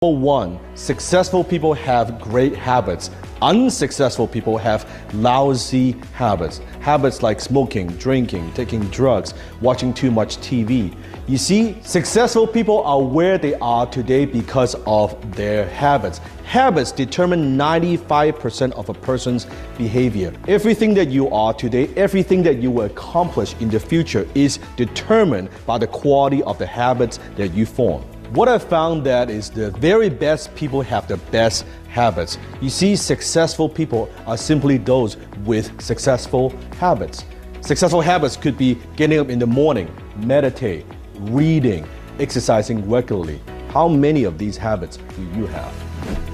Number one, successful people have great habits. Unsuccessful people have lousy habits. Habits like smoking, drinking, taking drugs, watching too much TV. You see, successful people are where they are today because of their habits. Habits determine 95% of a person's behavior. Everything that you are today, everything that you will accomplish in the future is determined by the quality of the habits that you form. What I found that is the very best people have the best habits. You see, successful people are simply those with successful habits. Successful habits could be getting up in the morning, meditate, reading, exercising regularly. How many of these habits do you have?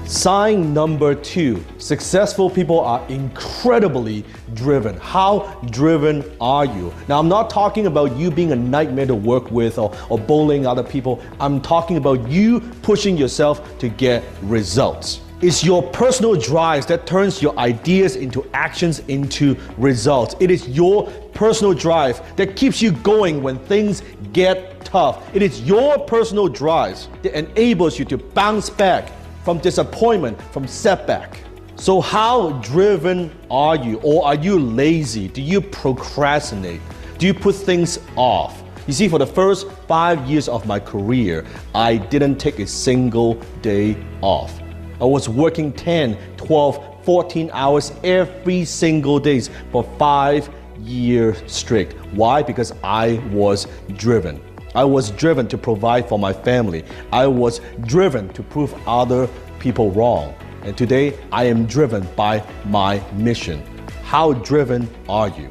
Sign number two, successful people are incredibly driven. How driven are you? Now, I'm not talking about you being a nightmare to work with or bullying other people. I'm talking about you pushing yourself to get results. It's your personal drives that turns your ideas into actions, into results. It is your personal drive that keeps you going when things get tough. It is your personal drives that enables you to bounce back from disappointment, from setback. So how driven are you? Or are you lazy? Do you procrastinate? Do you put things off? You see, for the first 5 years of my career, I didn't take a single day off. I was working 10, 12, 14 hours every single day for 5 years straight. Why? Because I was driven. I was driven to provide for my family. I was driven to prove other people wrong. And today, I am driven by my mission. How driven are you?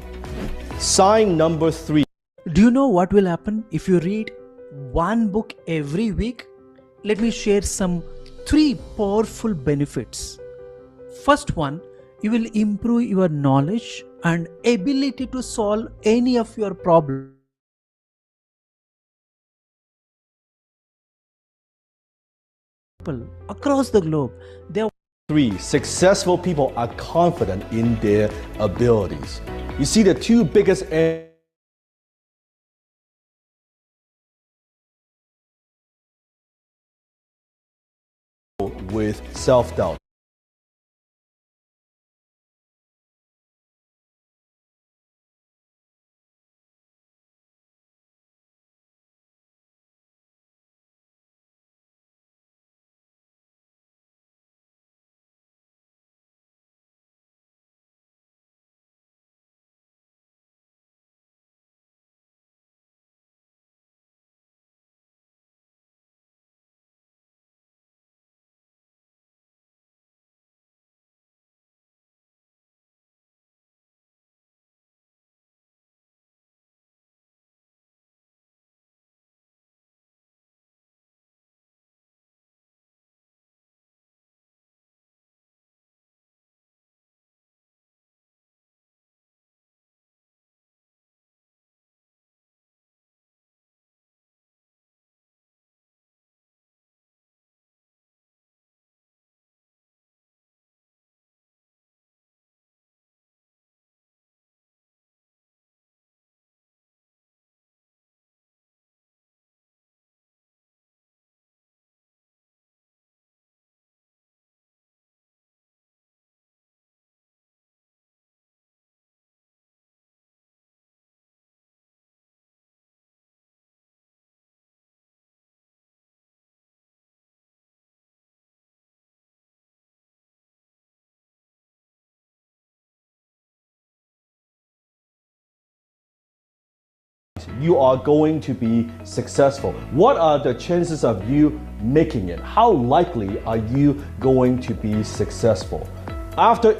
Sign number three. Do you know what will happen if you read one book every week? Let me share some 3 powerful benefits. First one, you will improve your knowledge and ability to solve any of your problems. Across the globe, they 3. Successful people are confident in their abilities. You see, the two biggest with self-doubt. You are going to be successful. What are the chances of you making it? How likely are you going to be successful? After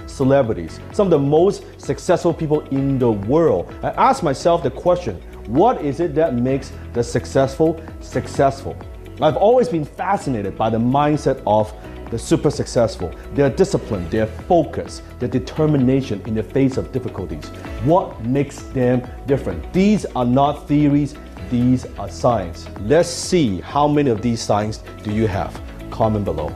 celebrities, some of the most successful people in the world, I asked myself the question, what is it that makes the successful successful? I've always been fascinated by the mindset of the super successful, their discipline, their focus, their determination in the face of difficulties. What makes them different? These are not theories, these are signs. Let's see how many of these signs do you have. Comment below.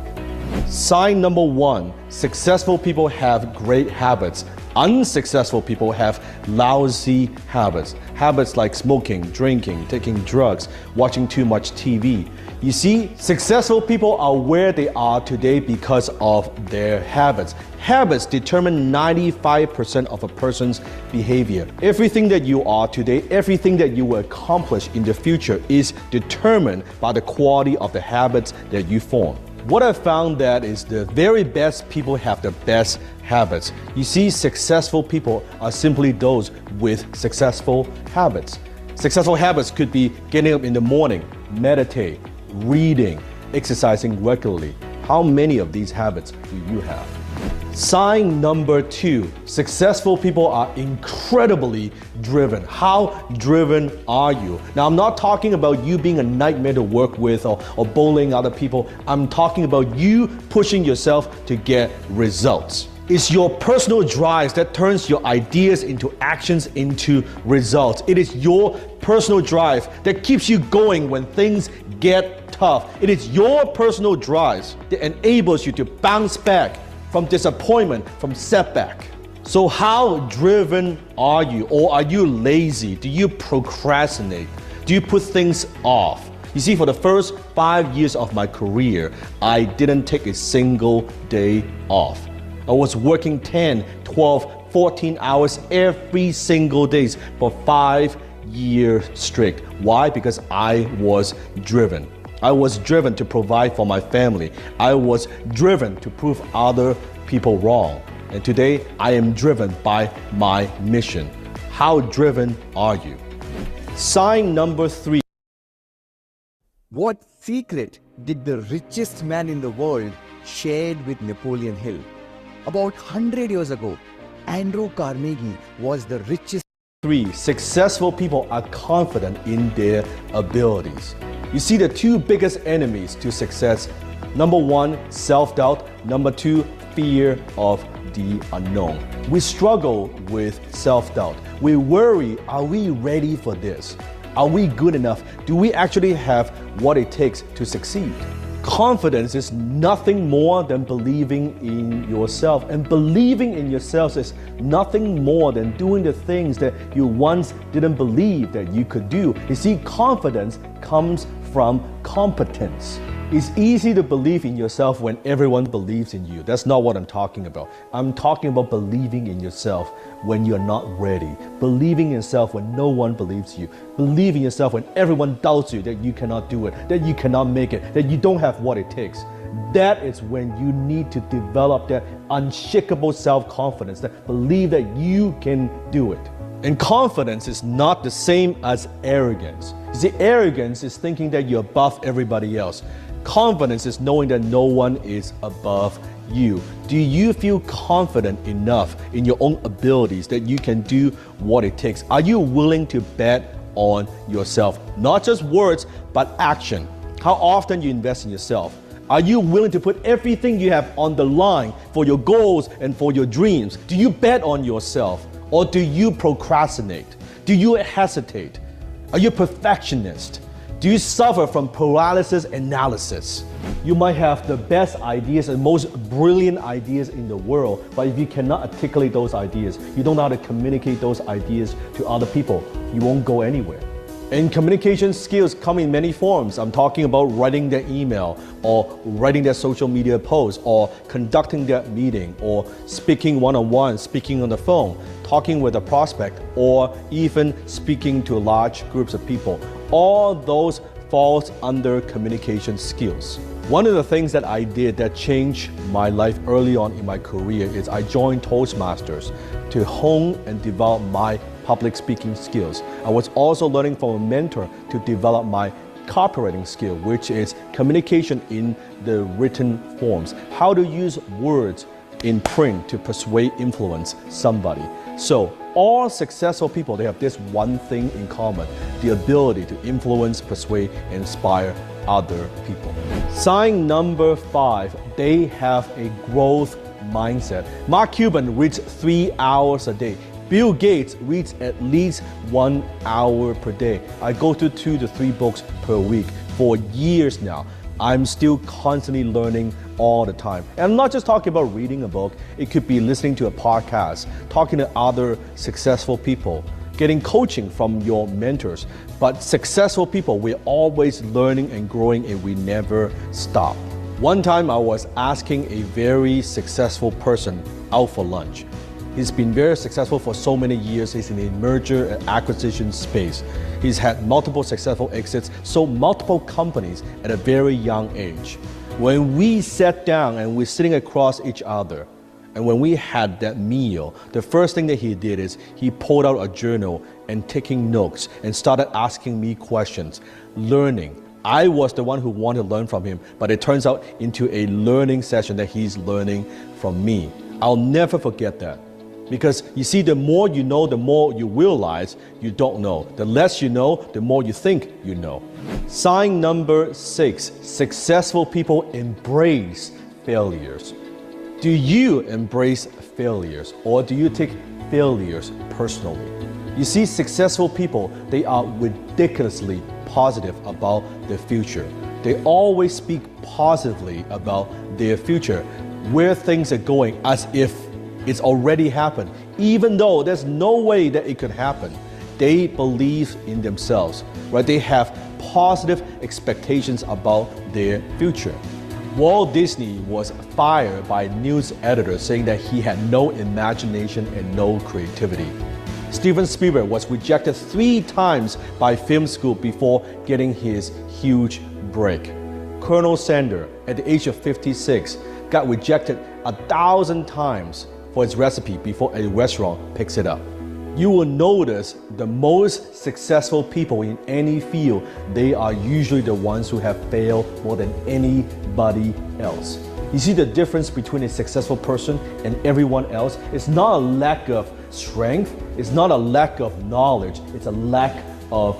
Sign number 1, successful people have great habits. Unsuccessful people have lousy habits. Habits like smoking, drinking, taking drugs, watching too much TV. You see, successful people are where they are today because of their habits. Habits determine 95% of a person's behavior. Everything that you are today, everything that you will accomplish in the future is determined by the quality of the habits that you form. What I found that is the very best people have the best habits. You see, successful people are simply those with successful habits. Successful habits could be getting up in the morning, meditate, reading, exercising regularly. How many of these habits do you have? Sign number 2, successful people are incredibly driven. How driven are you? Now, I'm not talking about you being a nightmare to work with or bullying other people. I'm talking about you pushing yourself to get results. It's your personal drive that turns your ideas into actions, into results. It is your personal drive that keeps you going when things get tough. It is your personal drive that enables you to bounce back from disappointment, from setback. So how driven are you? Or are you lazy? Do you procrastinate? Do you put things off? You see, for the first 5 years of my career, I didn't take a single day off. I was working 10, 12, 14 hours every single day for 5 years straight. Why? Because I was driven. I was driven to provide for my family. I was driven to prove other people wrong. And today, I am driven by my mission. How driven are you? Sign number 3. What secret did the richest man in the world share with Napoleon Hill? About 100 years ago, Andrew Carnegie was the richest. 3. Successful people are confident in their abilities. You see, the 2 biggest enemies to success. Number 1, self-doubt. Number 2, fear of the unknown. We struggle with self-doubt. We worry, are we ready for this? Are we good enough? Do we actually have what it takes to succeed? Confidence is nothing more than believing in yourself. And believing in yourself is nothing more than doing the things that you once didn't believe that you could do. You see, confidence comes from competence. It's easy to believe in yourself when everyone believes in you. That's not what I'm talking about. I'm talking about believing in yourself when you're not ready. Believing in yourself when no one believes you. Believing in yourself when everyone doubts you that you cannot do it, that you cannot make it, that you don't have what it takes. That is when you need to develop that unshakable self-confidence, that believe that you can do it. And confidence is not the same as arrogance. You see, arrogance is thinking that you're above everybody else. Confidence is knowing that no one is above you. Do you feel confident enough in your own abilities that you can do what it takes? Are you willing to bet on yourself? Not just words, but action. How often you invest in yourself? Are you willing to put everything you have on the line for your goals and for your dreams? Do you bet on yourself? Or do you procrastinate? Do you hesitate? Are you a perfectionist? Do you suffer from paralysis analysis? You might have the best ideas and most brilliant ideas in the world, but if you cannot articulate those ideas, you don't know how to communicate those ideas to other people, you won't go anywhere. And communication skills come in many forms. I'm talking about writing their email, or writing their social media post, or conducting their meeting, or speaking one-on-one, speaking on the phone, talking with a prospect, or even speaking to large groups of people. All those falls under communication skills. One of the things that I did that changed my life early on in my career is I joined Toastmasters to hone and develop my public speaking skills. I was also learning from a mentor to develop my copywriting skill, which is communication in the written forms. How to use words in print to persuade, influence somebody. So all successful people, they have this one thing in common: the ability to influence, persuade, and inspire other people. Sign number 5, they have a growth mindset. Mark Cuban reads 3 hours a day. Bill Gates reads at least 1 hour per day. I go to 2 to 3 books per week for years now. I'm still constantly learning all the time. And I'm not just talking about reading a book, it could be listening to a podcast, talking to other successful people, getting coaching from your mentors. But successful people, we're always learning and growing and we never stop. One time I was asking a very successful person out for lunch. He's been very successful for so many years. He's in the merger and acquisition space. He's had multiple successful exits, sold multiple companies at a very young age. When we sat down and we're sitting across each other, and when we had that meal, the first thing that he did is he pulled out a journal and taking notes and started asking me questions, learning. I was the one who wanted to learn from him, but it turns out into a learning session that he's learning from me. I'll never forget that. Because you see, the more you know, the more you realize you don't know. The less you know, the more you think you know. Sign number 6, successful people embrace failures. Do you embrace failures or do you take failures personally? You see, successful people, they are ridiculously positive about their future. They always speak positively about their future, where things are going, as if it's already happened. Even though there's no way that it could happen, they believe in themselves, right? They have positive expectations about their future. Walt Disney was fired by a news editor saying that he had no imagination and no creativity. Steven Spielberg was rejected 3 times by film school before getting his huge break. Colonel Sanders, at the age of 56, got rejected 1,000 times for its recipe before a restaurant picks it up. You will notice the most successful people in any field, they are usually the ones who have failed more than anybody else. You see the difference between a successful person and everyone else? It's not a lack of strength, it's not a lack of knowledge, it's a lack of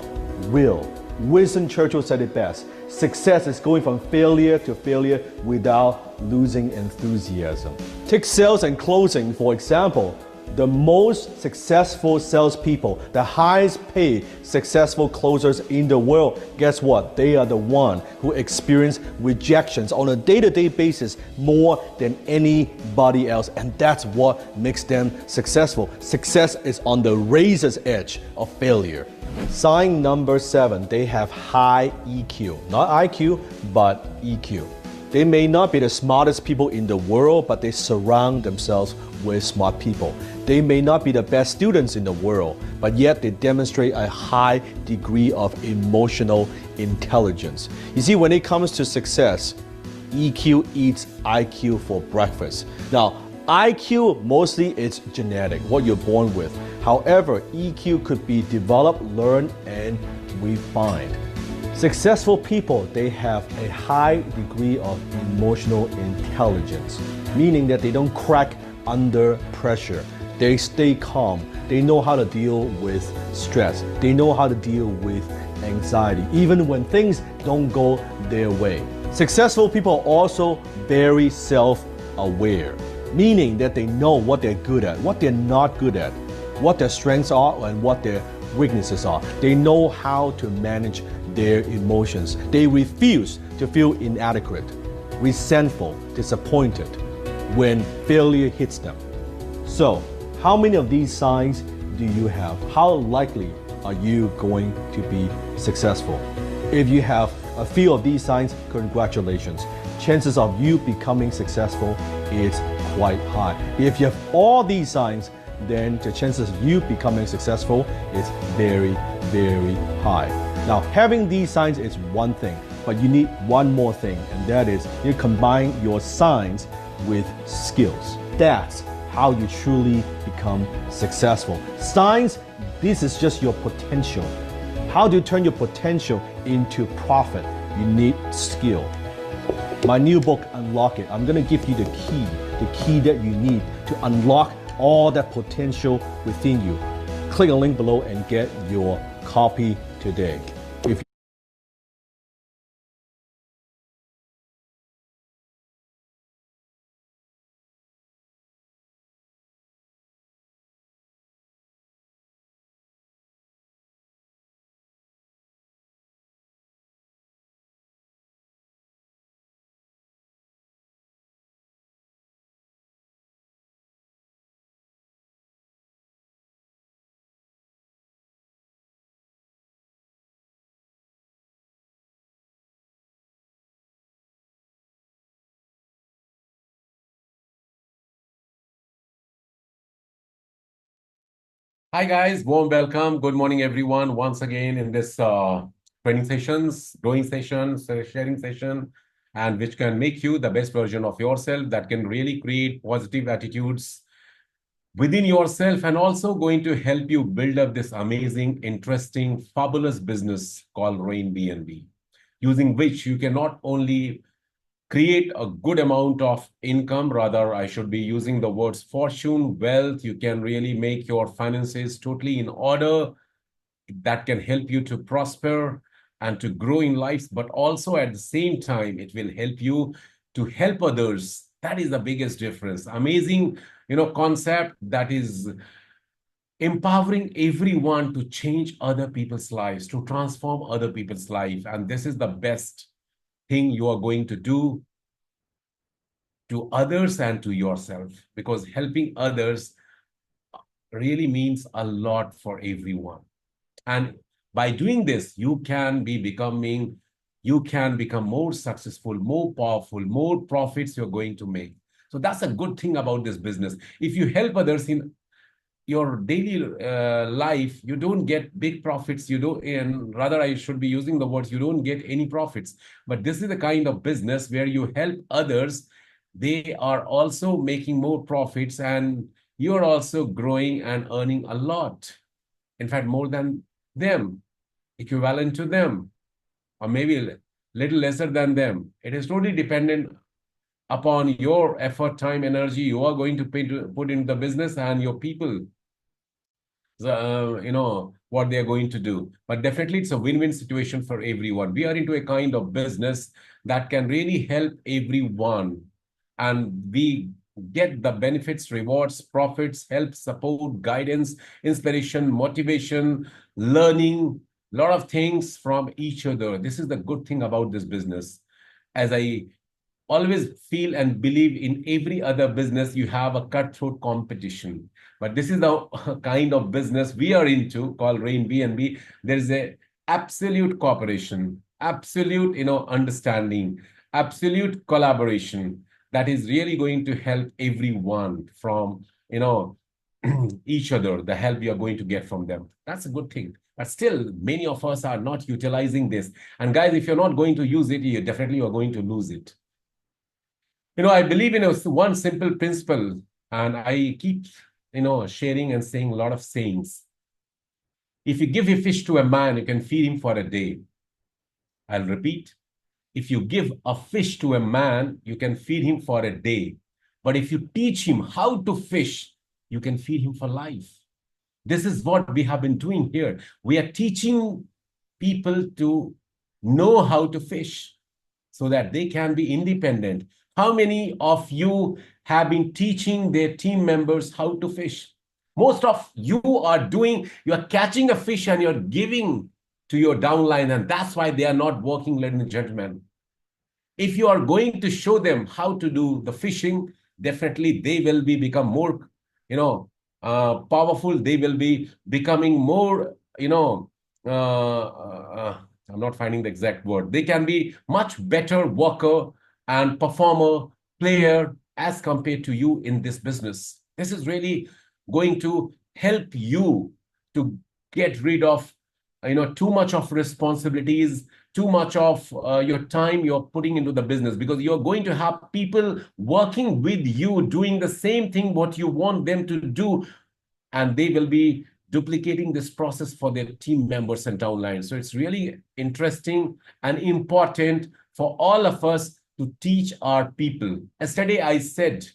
will. Winston Churchill said it best, success is going from failure to failure without losing enthusiasm. Take sales and closing, for example. The most successful salespeople, the highest paid successful closers in the world, guess what? They are the one who experience rejections on a day-to-day basis more than anybody else. And that's what makes them successful. Success is on the razor's edge of failure. Sign number 7, they have high EQ. Not IQ, but EQ. They may not be the smartest people in the world, but they surround themselves with smart people. They may not be the best students in the world, but yet they demonstrate a high degree of emotional intelligence. You see, when it comes to success, EQ eats IQ for breakfast. Now, IQ mostly it's genetic, what you're born with. However, EQ could be developed, learned, and refined. Successful people, they have a high degree of emotional intelligence, meaning that they don't crack under pressure. They stay calm. They know how to deal with stress. They know how to deal with anxiety, even when things don't go their way. Successful people are also very self-aware, meaning that they know what they're good at, what they're not good at, what their strengths are and what their weaknesses are. They know how to manage their emotions. They refuse to feel inadequate, resentful, disappointed when failure hits them. So, how many of these signs do you have? How likely are you going to be successful? If you have a few of these signs, congratulations. Chances of you becoming successful is quite high. If you have all these signs, then the chances of you becoming successful is very, very high. Now, having these signs is one thing, but you need one more thing, and that is you combine your signs with skills. That's how you truly become successful. Signs, this is just your potential. How do you turn your potential into profit? You need skill. My new book, Unlock It, I'm going to give you the key that you need to unlock all that potential within you. Click the link below and get your copy today. Hi guys, warm welcome. Good morning, everyone. Once again in this training sessions, growing sessions, sharing session, and which can make you the best version of yourself that can really create positive attitudes within yourself and also going to help you build up this amazing, interesting, fabulous business called Rain BNB, using which you can not only create a good amount of income. Rather, I should be using the words fortune, wealth. You can really make your finances totally in order. That can help you to prosper and to grow in life, but also at the same time, it will help you to help others. That is the biggest difference. Amazing, concept that is empowering everyone to change other people's lives, to transform other people's life. And this is the best thing you are going to do to others and to yourself, because helping others really means a lot for everyone. And by doing this, you can become more successful, more powerful, more profits you're going to make. So that's a good thing about this business. If you help others in your daily life, you don't get big profits. You don't, and rather, I should be using the words, you don't get any profits. But this is the kind of business where you help others. They are also making more profits, and you're also growing and earning a lot. In fact, more than them, equivalent to them, or maybe a little lesser than them. It is totally dependent upon your effort, time, energy you are going to put into the business and your people, what they're going to do. But definitely it's a win-win situation for everyone. We are into a kind of business that can really help everyone, and we get the benefits, rewards, profits, help, support, guidance, inspiration, motivation, learning, a lot of things from each other. This is the good thing about this business. As I always feel and believe, in every other business you have a cutthroat competition, but this is the kind of business we are into called Rain BNB. There is a absolute cooperation, absolute understanding, absolute collaboration that is really going to help everyone from each other. The help you are going to get from them, that's a good thing. But still, many of us are not utilizing this. And guys, if you're not going to use it, you definitely are going to lose it. I believe in one simple principle, and I keep, sharing and saying a lot of sayings. If you give a fish to a man, you can feed him for a day. I'll repeat. If you give a fish to a man, you can feed him for a day. But if you teach him how to fish, you can feed him for life. This is what we have been doing here. We are teaching people to know how to fish so that they can be independent. How many of you have been teaching their team members how to fish? Most of you are catching a fish and you're giving to your downline, and that's why they are not working, ladies and gentlemen. If you are going to show them how to do the fishing, definitely they will become more, powerful. They will be becoming more, I'm not finding the exact word. They can be much better worker and performer, player as compared to you in this business. This is really going to help you to get rid of, too much of responsibilities, too much of your time you're putting into the business, because you're going to have people working with you doing the same thing what you want them to do, and they will be duplicating this process for their team members and downline. So it's really interesting and important for all of us to teach our people. Yesterday I said,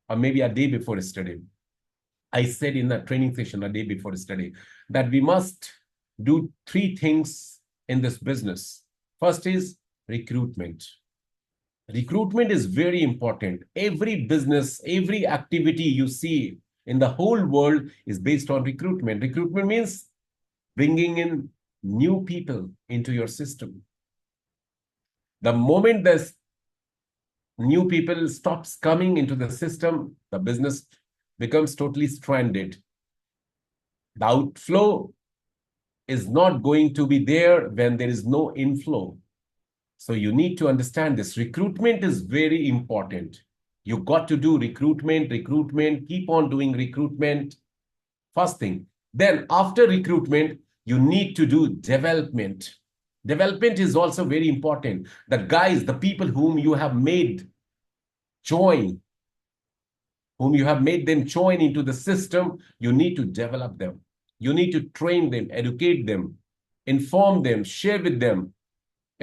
or maybe a day before yesterday, I said in the training session a day before yesterday, that we must do three things in this business. First is recruitment. Recruitment is very important. Every business, every activity you see in the whole world is based on recruitment. Recruitment means bringing in new people into your system. The moment this new people stops coming into the system, the business becomes totally stranded. The outflow is not going to be there when there is no inflow. So you need to understand this. Recruitment is very important. You got to do recruitment, keep on doing recruitment. First thing. Then after recruitment, you need to do development. Development is also very important. The guys, the people whom you have made join, whom you have made them join into the system, you need to develop them. You need to train them, educate them, inform them, share with them,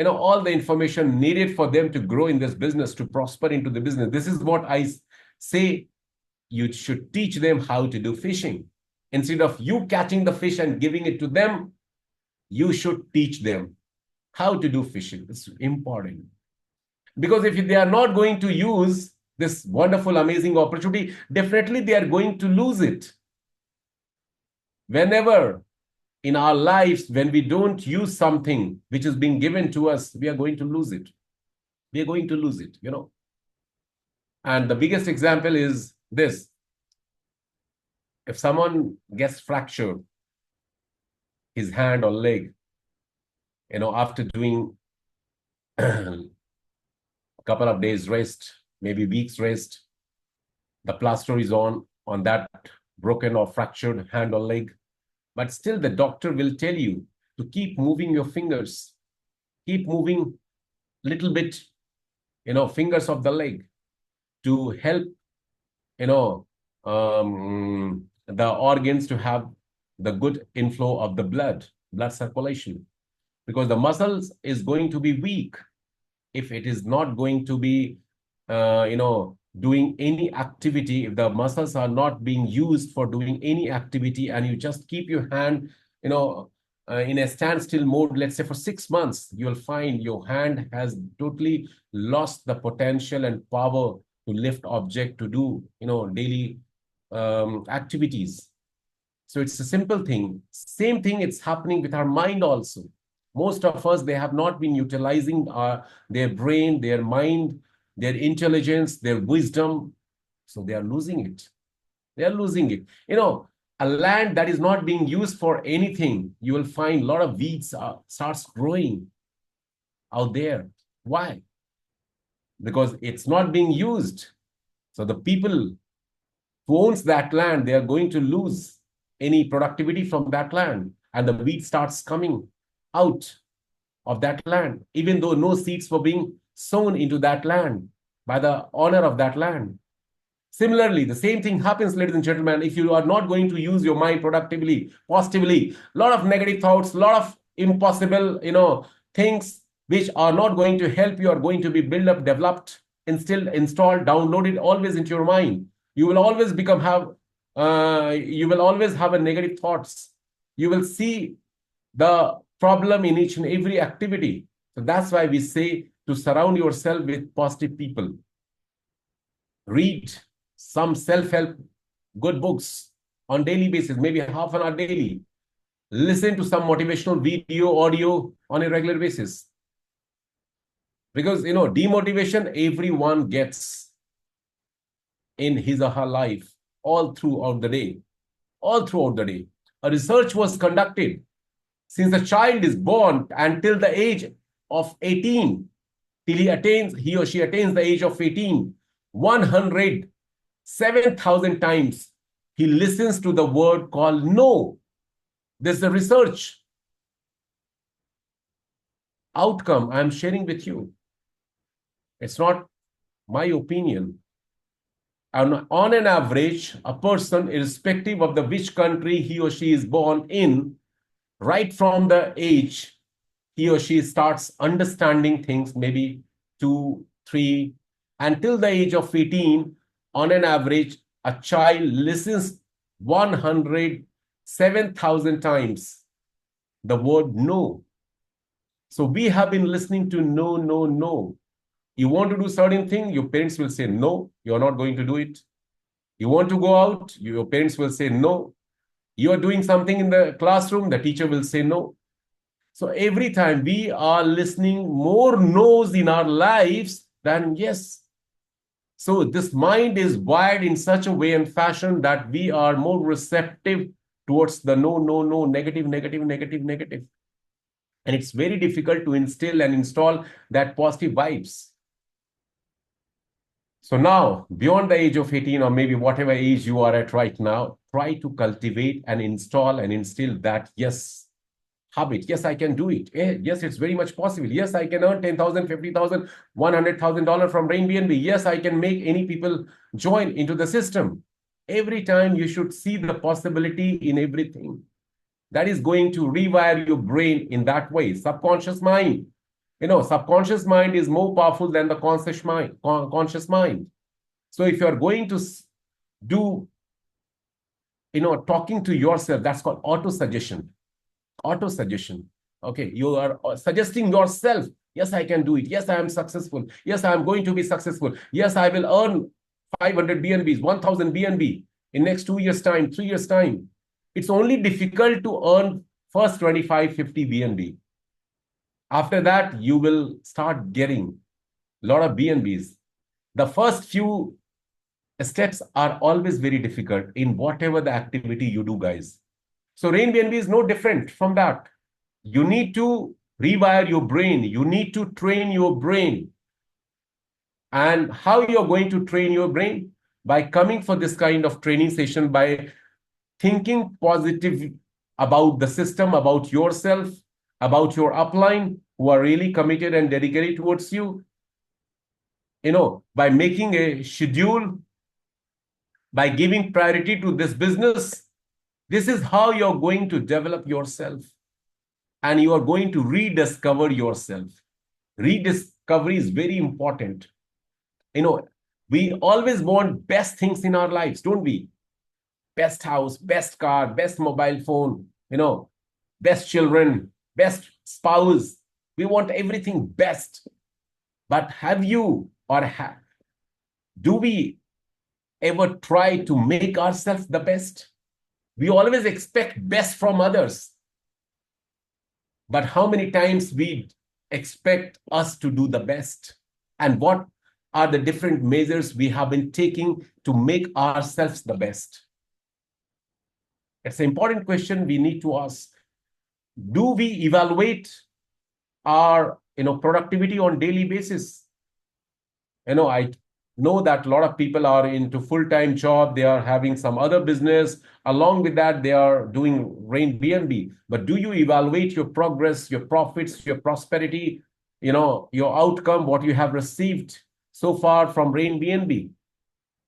all the information needed for them to grow in this business, to prosper into the business. This is what I say. You should teach them how to do fishing. Instead of you catching the fish and giving it to them, you should teach them how to do fishing. It's important. Because if they are not going to use this wonderful, amazing opportunity, definitely they are going to lose it. Whenever in our lives, when we don't use something which is being given to us, we are going to lose it. We are going to lose it, And the biggest example is this. If someone gets fractured, his hand or leg, after doing a couple of days rest, maybe weeks rest, the plaster is on that broken or fractured hand or leg. But still the doctor will tell you to keep moving your fingers, keep moving little bit, fingers of the leg to help, the organs to have the good inflow of the blood circulation. Because the muscles is going to be weak if it is not going to be, doing any activity. If the muscles are not being used for doing any activity, and you just keep your hand, in a standstill mode, let's say for 6 months, you'll find your hand has totally lost the potential and power to lift object, to do, daily activities. So it's a simple thing. Same thing, it's happening with our mind also. Most of us, they have not been utilizing their brain, their mind, their intelligence, their wisdom. So they are losing it. They are losing it. A land that is not being used for anything, you will find a lot of weeds starts growing out there. Why? Because it's not being used. So the people who owns that land, they are going to lose any productivity from that land. And the weed starts coming out of that land, even though no seeds were being sown into that land by the owner of that land. Similarly, the same thing happens, ladies and gentlemen, if you are not going to use your mind productively, positively, a lot of negative thoughts, a lot of impossible, things which are not going to help you are going to be built up, developed, installed, downloaded always into your mind. You will always you will always have a negative thoughts. You will see the problem in each and every activity. So that's why we say to surround yourself with positive people. Read some self-help good books on daily basis, maybe half an hour daily. Listen to some motivational video, audio on a regular basis. Because, demotivation everyone gets in his or her life all throughout the day. All throughout the day. A research was conducted. Since the child is born until the age of 18, till he or she attains the age of 18, 107,000 times he listens to the word called no. This is the research outcome I am sharing with you. It's not my opinion. And on an average, a person, irrespective of which country he or she is born in, right from the age he or she starts understanding things, maybe 2, 3, until the age of 18, on an average, a child listens 107,000 times the word no. So we have been listening to no, no, no. You want to do certain thing, your parents will say no, you're not going to do it. You want to go out, your parents will say no. You are doing something in the classroom, the teacher will say no. So every time we are listening more no's in our lives than yes. So this mind is wired in such a way and fashion that we are more receptive towards the no, no, no, negative, negative, negative, negative. And it's very difficult to instill and install that positive vibes. So now, beyond the age of 18 or maybe whatever age you are at right now, try to cultivate and install and instill that, yes, habit. Yes, I can do it. Yes, it's very much possible. Yes, I can earn 10,000, 50,000, $100,000 from Airbnb. Yes, I can make any people join into the system. Every time you should see the possibility in everything. That is going to rewire your brain in that way. Subconscious mind. Subconscious mind is more powerful than the conscious mind. So if you're going to do, talking to yourself, that's called auto-suggestion. Auto-suggestion. Okay, you are suggesting yourself, yes, I can do it. Yes, I am successful. Yes, I am going to be successful. Yes, I will earn 500 BNBs, 1000 BNB in next 2 years' time, 3 years' time. It's only difficult to earn first 25, 50 BNB. After that, you will start getting a lot of BNBs. The first few steps are always very difficult in whatever the activity you do, guys. So Rain BNB is no different from that. You need to rewire your brain. You need to train your brain. And how you're going to train your brain? By coming for this kind of training session, by thinking positive about the system, about yourself, about your upline who are really committed and dedicated towards you. By making a schedule, by giving priority to this business, this is how you're going to develop yourself. And you are going to rediscover yourself. Rediscovery is very important. We always want best things in our lives, don't we? Best house, best car, best mobile phone, best children, best spouse. We want everything best. But have you or do we ever try to make ourselves the best? We always expect best from others. But how many times we expect us to do the best? And what are the different measures we have been taking to make ourselves the best? It's an important question we need to ask. Do we evaluate our productivity on daily basis? I know that a lot of people are into full-time job. They are having some other business. Along with that, they are doing Rain BNB. But do you evaluate your progress, your profits, your prosperity, your outcome, what you have received so far from Rain BNB?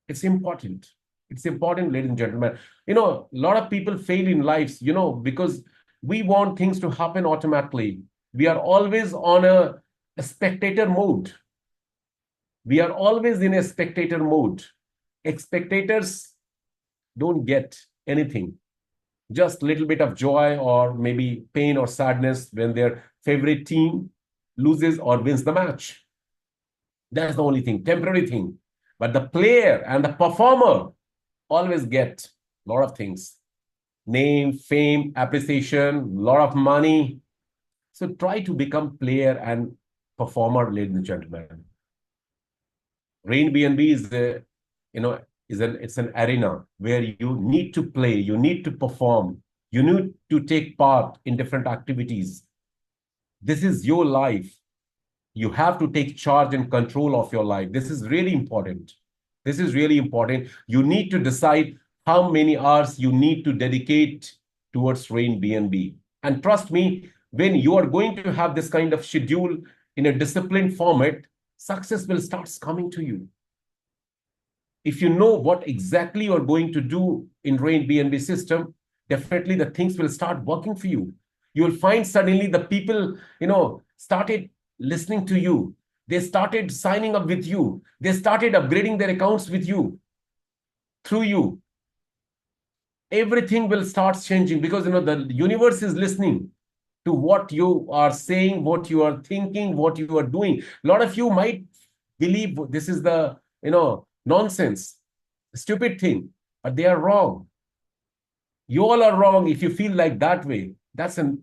It's important. It's important, ladies and gentlemen. A lot of people fail in lives, because we want things to happen automatically. We are always on a spectator mode. We are always in a spectator mode. Spectators don't get anything. Just a little bit of joy or maybe pain or sadness when their favorite team loses or wins the match. That's the only thing, temporary thing. But the player and the performer always get a lot of things. Name, fame, appreciation, a lot of money. So try to become player and performer, ladies and gentlemen. Rain BNB is it's an arena where you need to play, you need to perform, you need to take part in different activities. This is your life. You have to take charge and control of your life. This is really important. This is really important. You need to decide how many hours you need to dedicate towards Rain BNB. And trust me, when you are going to have this kind of schedule in a disciplined format, success will start coming to you. If you know what exactly you're going to do in Rain BNB system, definitely the things will start working for you. You will find suddenly the people, started listening to you. They started signing up with you. They started upgrading their accounts with you, through you. Everything will start changing because, the universe is listening to what you are saying, what you are thinking, what you are doing. A lot of you might believe this is the, nonsense, stupid thing, but they are wrong. You all are wrong if you feel like that way. That's an,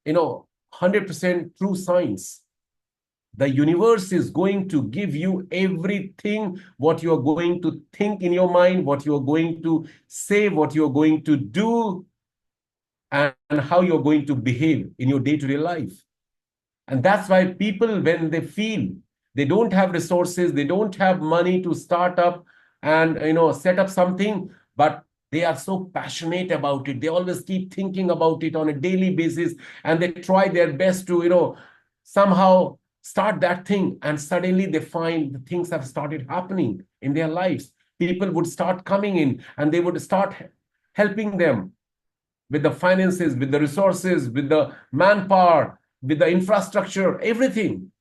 100% true science. The universe is going to give you everything, what you are going to think in your mind, what you are going to say, what you are going to do, and how you're going to behave in your day-to-day life. And that's why people, when they feel They don't have resources. They don't have money to start up and, set up something, but they are so passionate about it. They always keep thinking about it on a daily basis, and they try their best to, somehow start that thing. And suddenly they find the things have started happening in their lives. People would start coming in and they would start helping them with the finances, with the resources, with the manpower, with the infrastructure, everything.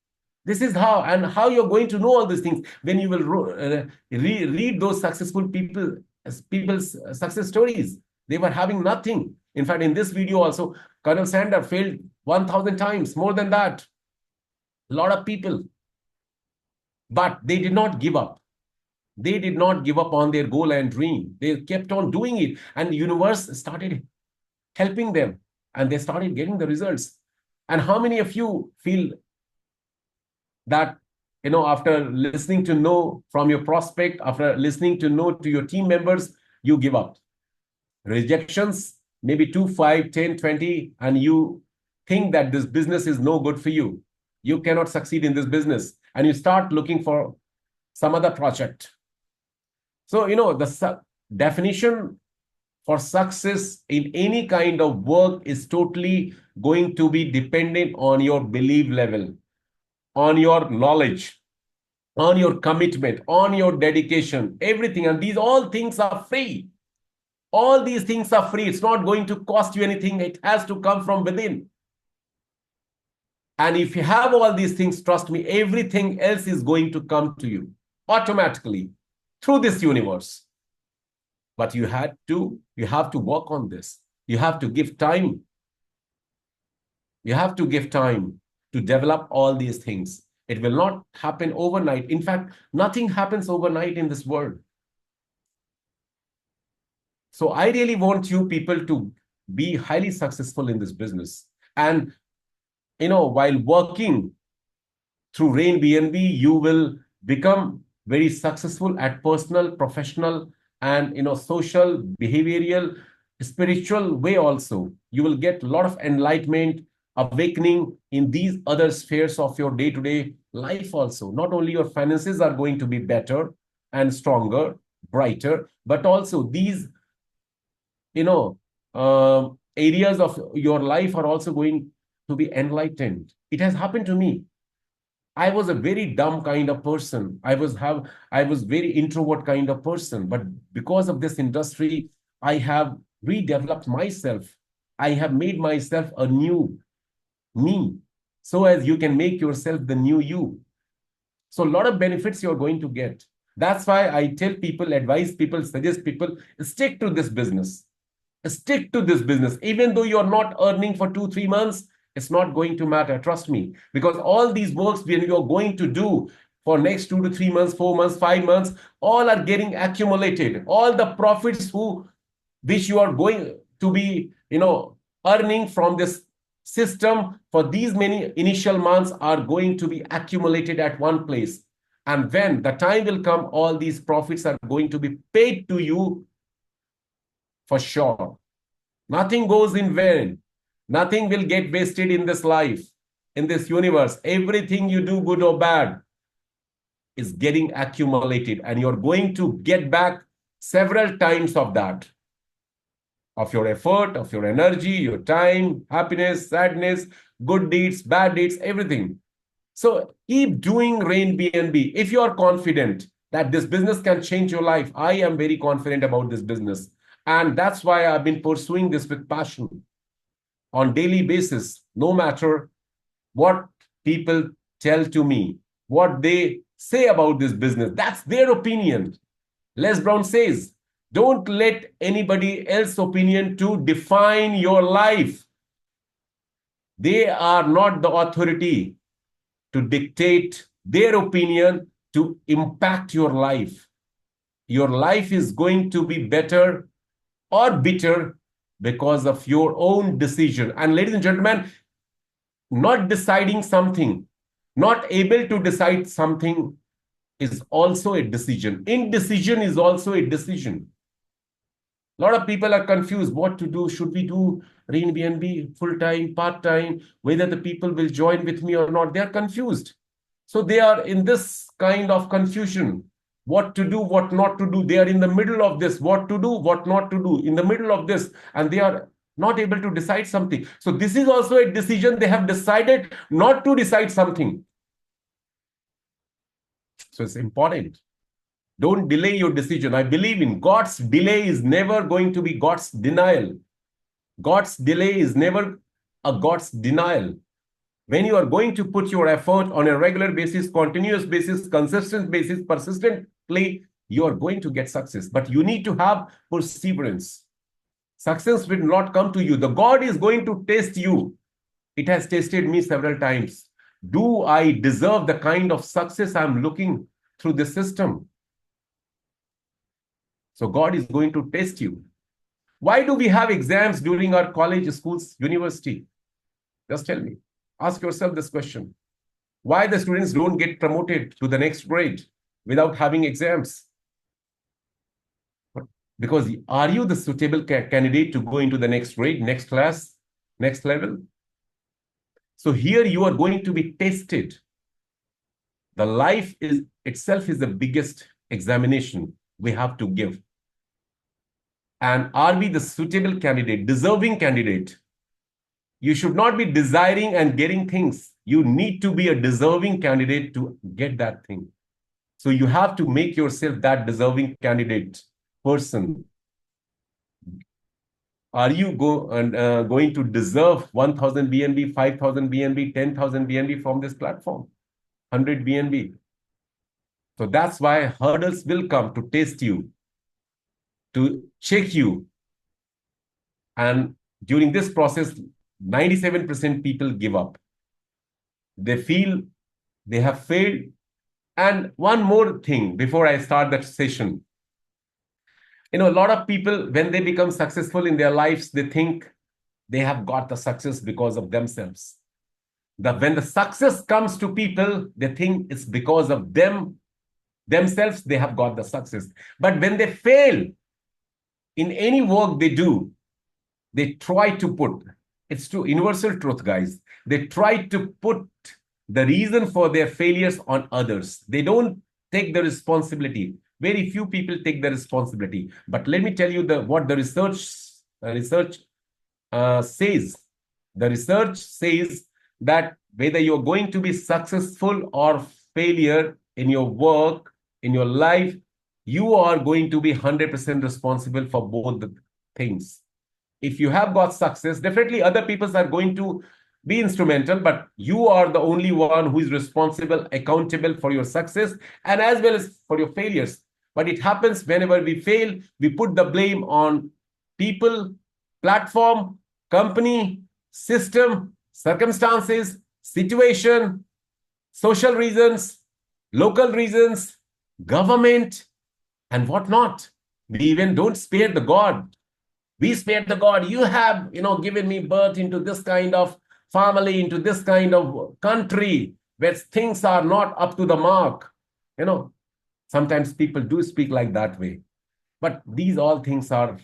This is how, and how you're going to know all these things when you will read those successful people's success stories. They were having nothing. In fact, in this video also, Colonel Sanders failed 1,000 times, more than that. A lot of people. But they did not give up. They did not give up on their goal and dream. They kept on doing it, and the universe started helping them, and they started getting the results. And how many of you feel that, after listening to know from your prospect, after listening to know to your team members, you give up? Rejections, maybe 2, 5, 10, 20, and you think that this business is no good for you. You cannot succeed in this business, and you start looking for some other project. So, the definition for success in any kind of work is totally going to be dependent on your belief level, on your knowledge, on your commitment, on your dedication, everything. And these all things are free. All these things are free. It's not going to cost you anything. It has to come from within. And if you have all these things, trust me, everything else is going to come to you automatically through this universe. But you have to work on this. You have to give time. You have to give time to develop all these things. It will not happen overnight. In fact, nothing happens overnight in this world. So I really want you people to be highly successful in this business. And, while working through Rain BNB, you will become very successful at personal, professional, and, social, behavioral, spiritual way also. You will get a lot of enlightenment, awakening in these other spheres of your day-to-day life also. Not only your finances are going to be better and stronger, brighter, but also these, areas of your life are also going to be enlightened. It has happened to me. I was a very dumb kind of person. I was very introvert kind of person. But because of this industry, I have redeveloped myself. I have made myself a new me, so as you can make yourself the new you. So a lot of benefits you're going to get. That's why I tell people, advise people, suggest people, stick to this business. Stick to this business. Even though you're not earning for 2, 3 months, it's not going to matter. Trust me. Because all these works when you're going to do for next 2 to 3 months, 4 months, 5 months, all are getting accumulated. All the profits which you are going to be, earning from this system for these many initial months are going to be accumulated at one place. And when the time will come, all these profits are going to be paid to you for sure. Nothing goes in vain. Nothing will get wasted in this life, in this universe. Everything you do, good or bad, is getting accumulated, and you're going to get back several times of that, of your effort, of your energy, your time, happiness, sadness, good deeds, bad deeds, everything. So keep doing Rain BNB. If you are confident that this business can change your life, I am very confident about this business. And that's why I've been pursuing this with passion on daily basis, no matter what people tell to me, what they say about this business. That's their opinion. Les Brown says, don't let anybody else's opinion to define your life. They are not the authority to dictate their opinion to impact your life. Your life is going to be better or bitter because of your own decision. And ladies and gentlemen, not deciding something, not able to decide something is also a decision. Indecision is also a decision. A lot of people are confused what to do. Should we do Rain BNB full-time, part-time, whether the people will join with me or not? They're confused. So they are in this kind of confusion. What to do, what not to do. They are in the middle of this. What to do, what not to do. In the middle of this. And they are not able to decide something. So this is also a decision. They have decided not to decide something. So it's important. Don't delay your decision. I believe in God's delay is never going to be God's denial. God's delay is never a God's denial. When you are going to put your effort on a regular basis, continuous basis, consistent basis, persistently, you are going to get success. But you need to have perseverance. Success will not come to you. The God is going to test you. It has tested me several times. Do I deserve the kind of success I'm looking through the system? So God is going to test you. Why do we have exams during our college, schools, university? Just tell me. Ask yourself this question. Why the students don't get promoted to the next grade without having exams? Because are you the suitable candidate to go into the next grade, next class, next level? So here you are going to be tested. The life itself is the biggest examination we have to give. And are we the suitable candidate, deserving candidate? You should not be desiring and getting things. You need to be a deserving candidate to get that thing. So you have to make yourself that deserving candidate person. Are you going to deserve 1,000 BNB, 5,000 BNB, 10,000 BNB from this platform? 100 BNB. So that's why hurdles will come to test you, to check you. And during this process, 97% people give up. They feel they have failed. And one more thing before I start that session. A lot of people, when they become successful in their lives, they think they have got the success because of themselves. When the success comes to people, they think it's because of themselves, they have got the success. But when they fail in any work they do, they try to put, it's true, universal truth, guys. They try to put the reason for their failures on others. They don't take the responsibility. Very few people take the responsibility. But let me tell you what the research says. The research says that whether you're going to be successful or failure in your work, in your life, you are going to be 100% responsible for both the things. If you have got success, definitely other people are going to be instrumental, but you are the only one who is responsible, accountable for your success and as well as for your failures. But it happens whenever we fail, we put the blame on people, platform, company, system, circumstances, situation, social reasons, local reasons, government, and whatnot. We even don't spare the God. We spare the God. You have, given me birth into this kind of family, into this kind of country where things are not up to the mark. Sometimes people do speak like that way. But these all things are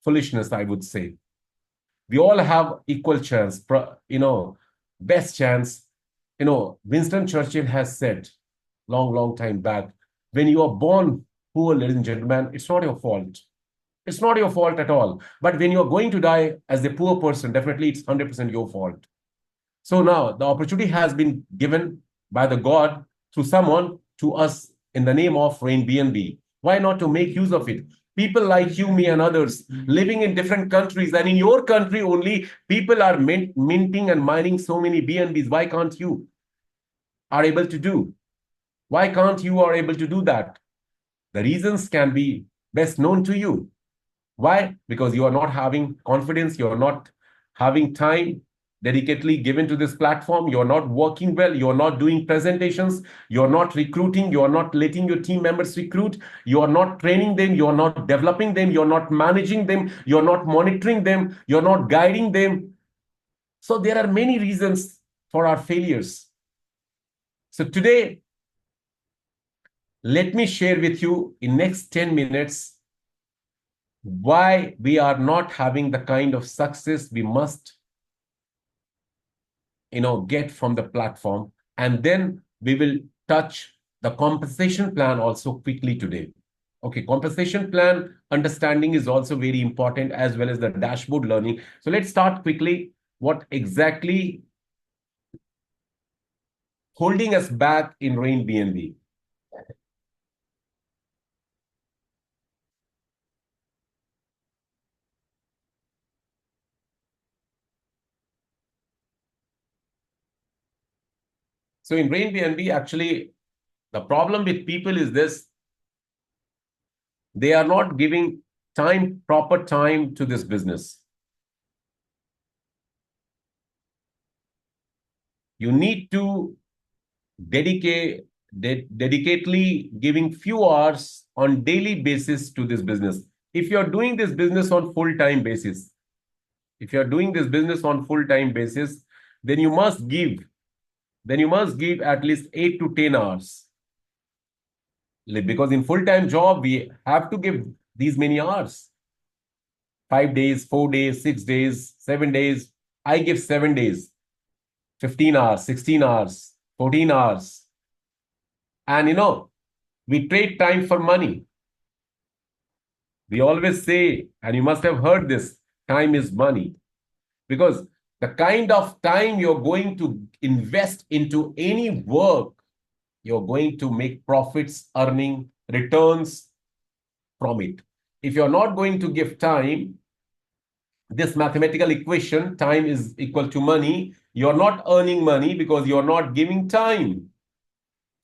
foolishness, I would say. We all have equal chance, best chance. Winston Churchill has said long time back, when you are born poor, ladies and gentlemen, it's not your fault. It's not your fault at all. But when you're going to die as a poor person, definitely it's 100% your fault. So now the opportunity has been given by the God through someone to us in the name of Rain BNB. Why not to make use of it? People like you, me, and others living in different countries, and in your country only, people are minting and mining so many BNBs. Why can't you are able to do? Why can't you are able to do that? The reasons can be best known to you. Why? Because you are not having confidence, you are not having time dedicatedly given to this platform, you are not working well, you are not doing presentations, you are not recruiting, you are not letting your team members recruit, you are not training them, you are not developing them, you are not managing them, you are not monitoring them, you are not guiding them. So there are many reasons for our failures. So today, let me share with you in next 10 minutes why we are not having the kind of success we must get from the platform, and then we will touch the compensation plan also quickly today. Okay, compensation plan understanding is also very important, as well as the dashboard learning. So let's start quickly. What exactly holding us back in Rain BNB? So in Rain BNB, actually, the problem with people is this: they are not giving proper time to this business. You need to dedicatedly giving few hours on daily basis to this business. If you're doing this business on full-time basis, if you're doing this business on full-time basis, then you must give, at least 8 to 10 hours. Because in full-time job, we have to give these many hours. 5 days, 4 days, 6 days, 7 days. I give 7 days, 15 hours, 16 hours, 14 hours. And we trade time for money. We always say, and you must have heard this, time is money. Because the kind of time you're going to invest into any work, you're going to make profits, earning returns from it. If you're not going to give time, this mathematical equation, time is equal to money, you're not earning money because you're not giving time.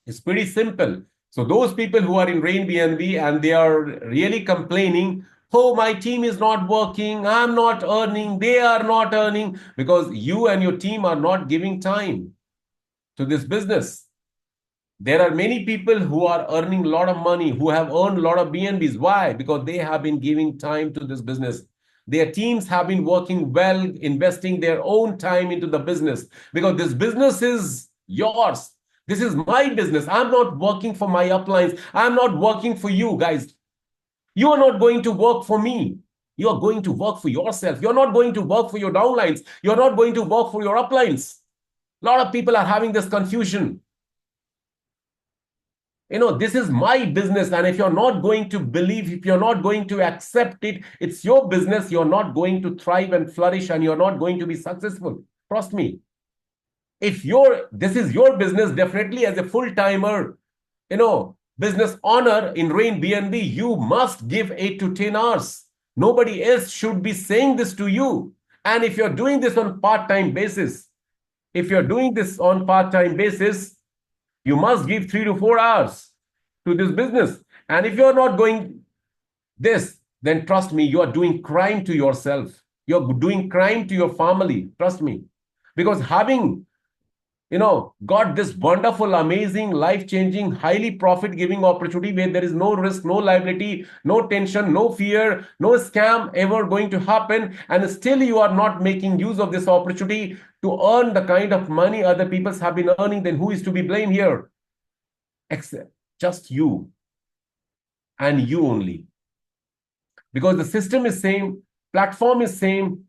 It's pretty simple. So those people who are in Rain BNB and they are really complaining, oh, my team is not working, I'm not earning, they are not earning, because you and your team are not giving time to this business. There are many people who are earning a lot of money, who have earned a lot of BNBs. Why? Because they have been giving time to this business. Their teams have been working well, investing their own time into the business, because this business is yours. This is my business. I'm not working for my uplines. I'm not working for you guys. You are not going to work for me. You are going to work for yourself. You're not going to work for your downlines. You're not going to work for your uplines. A lot of people are having this confusion. This is my business. And if you're not going to believe, if you're not going to accept it, it's your business. You're not going to thrive and flourish, and you're not going to be successful. Trust me. If this is your business, definitely as a full-timer, business owner in Rain BNB, you must give 8 to 10 hours. Nobody else should be saying this to you. And if you're doing this on part-time basis, you must give 3 to 4 hours to this business. And if you're not going this, then trust me, you are doing crime to yourself. You're doing crime to your family. Trust me. Because having got this wonderful, amazing, life-changing, highly profit-giving opportunity where there is no risk, no liability, no tension, no fear, no scam ever going to happen, and still you are not making use of this opportunity to earn the kind of money other people have been earning, then who is to be blamed here? Except just you, and you only. Because the system is same, platform is same,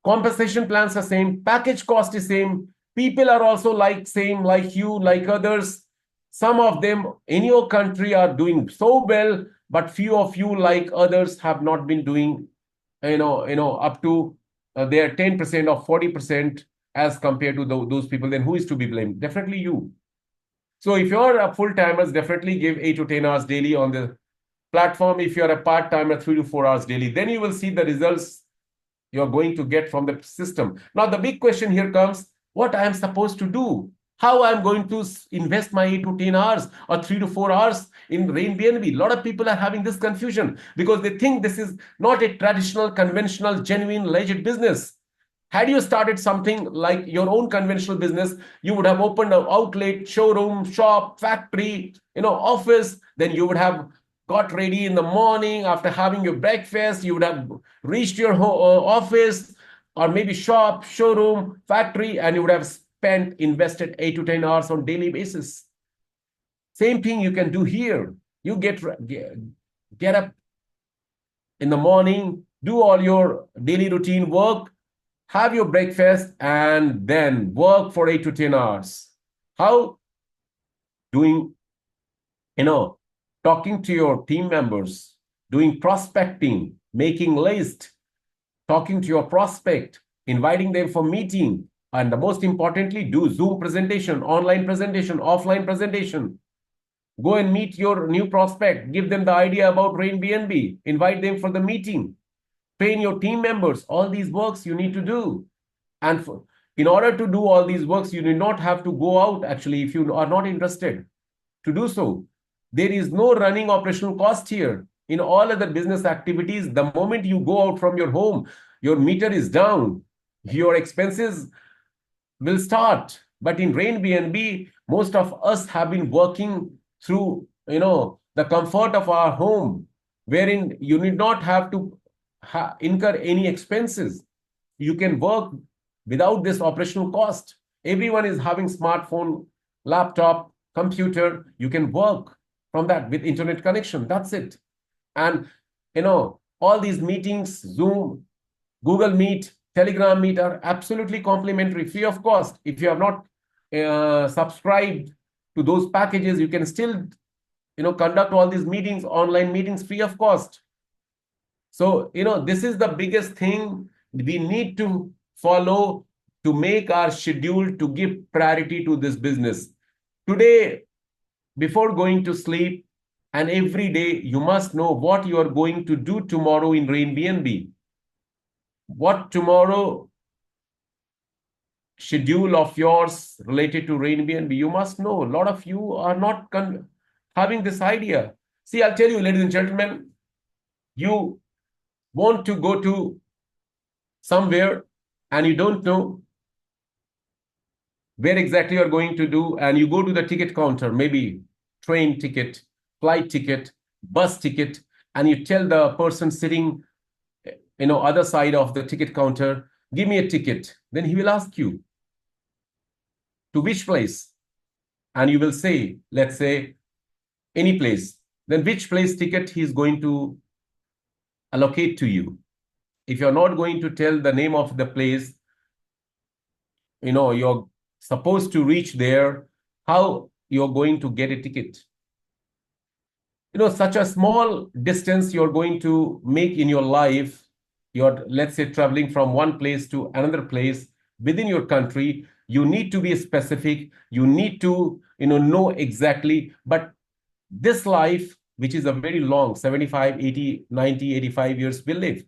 compensation plans are same, package cost is same, people are also same like you, like others. Some of them in your country are doing so well, but few of you, like others, have not been doing, up to their 10% or 40% as compared to those people. Then who is to be blamed? Definitely you. So if you're a full-timer, definitely give 8 to 10 hours daily on the platform. If you're a part-timer, 3 to 4 hours daily, then you will see the results you're going to get from the system. Now, the big question here comes, what I am supposed to do? How I'm going to invest my 8 to 10 hours or 3 to 4 hours in Rain BNB? A lot of people are having this confusion because they think this is not a traditional, conventional, genuine, legit business. Had you started something like your own conventional business, you would have opened an outlet, showroom, shop, factory, office. Then you would have got ready in the morning after having your breakfast. You would have reached your office or maybe shop, showroom, factory, and you would have invested 8 to 10 hours on daily basis. Same thing you can do here. You get up in the morning, do all your daily routine work, have your breakfast, and then work for 8 to 10 hours. How doing, talking to your team members, doing prospecting, making list, talking to your prospect, inviting them for meeting, and the most importantly, do Zoom presentation, online presentation, offline presentation. Go and meet your new prospect, give them the idea about Airbnb, invite them for the meeting, train your team members. All these works you need to do. And in order to do all these works, you do not have to go out, actually, if you are not interested to do so. There is no running operational cost here. In all other business activities, the moment you go out from your home, your meter is down, your expenses will start. But in Airbnb, most of us have been working through, the comfort of our home, wherein you need not have to incur any expenses. You can work without this operational cost. Everyone is having smartphone, laptop, computer. You can work from that with internet connection. That's it. And, all these meetings, Zoom, Google Meet, Telegram Meet are absolutely complimentary, free of cost. If you have not subscribed to those packages, you can still, conduct all these meetings, online meetings, free of cost. So, this is the biggest thing we need to follow to make our schedule to give priority to this business. Today, before going to sleep, and every day, you must know what you are going to do tomorrow in Airbnb. What tomorrow schedule of yours related to Airbnb, you must know. A lot of you are not having this idea. See, I'll tell you, ladies and gentlemen, you want to go to somewhere and you don't know where exactly you're going to do, and you go to the ticket counter, maybe train ticket, flight ticket, bus ticket, and you tell the person sitting, other side of the ticket counter, give me a ticket. Then he will ask you, to which place? And you will say, let's say, any place. Then which place ticket he is going to allocate to you. If you're not going to tell the name of the place, you're supposed to reach there, how you're going to get a ticket? Such a small distance you're going to make in your life. You're, let's say, traveling from one place to another place within your country. You need to be specific. You need to, know exactly. But this life, which is a very long 75, 80, 90, 85 years we live.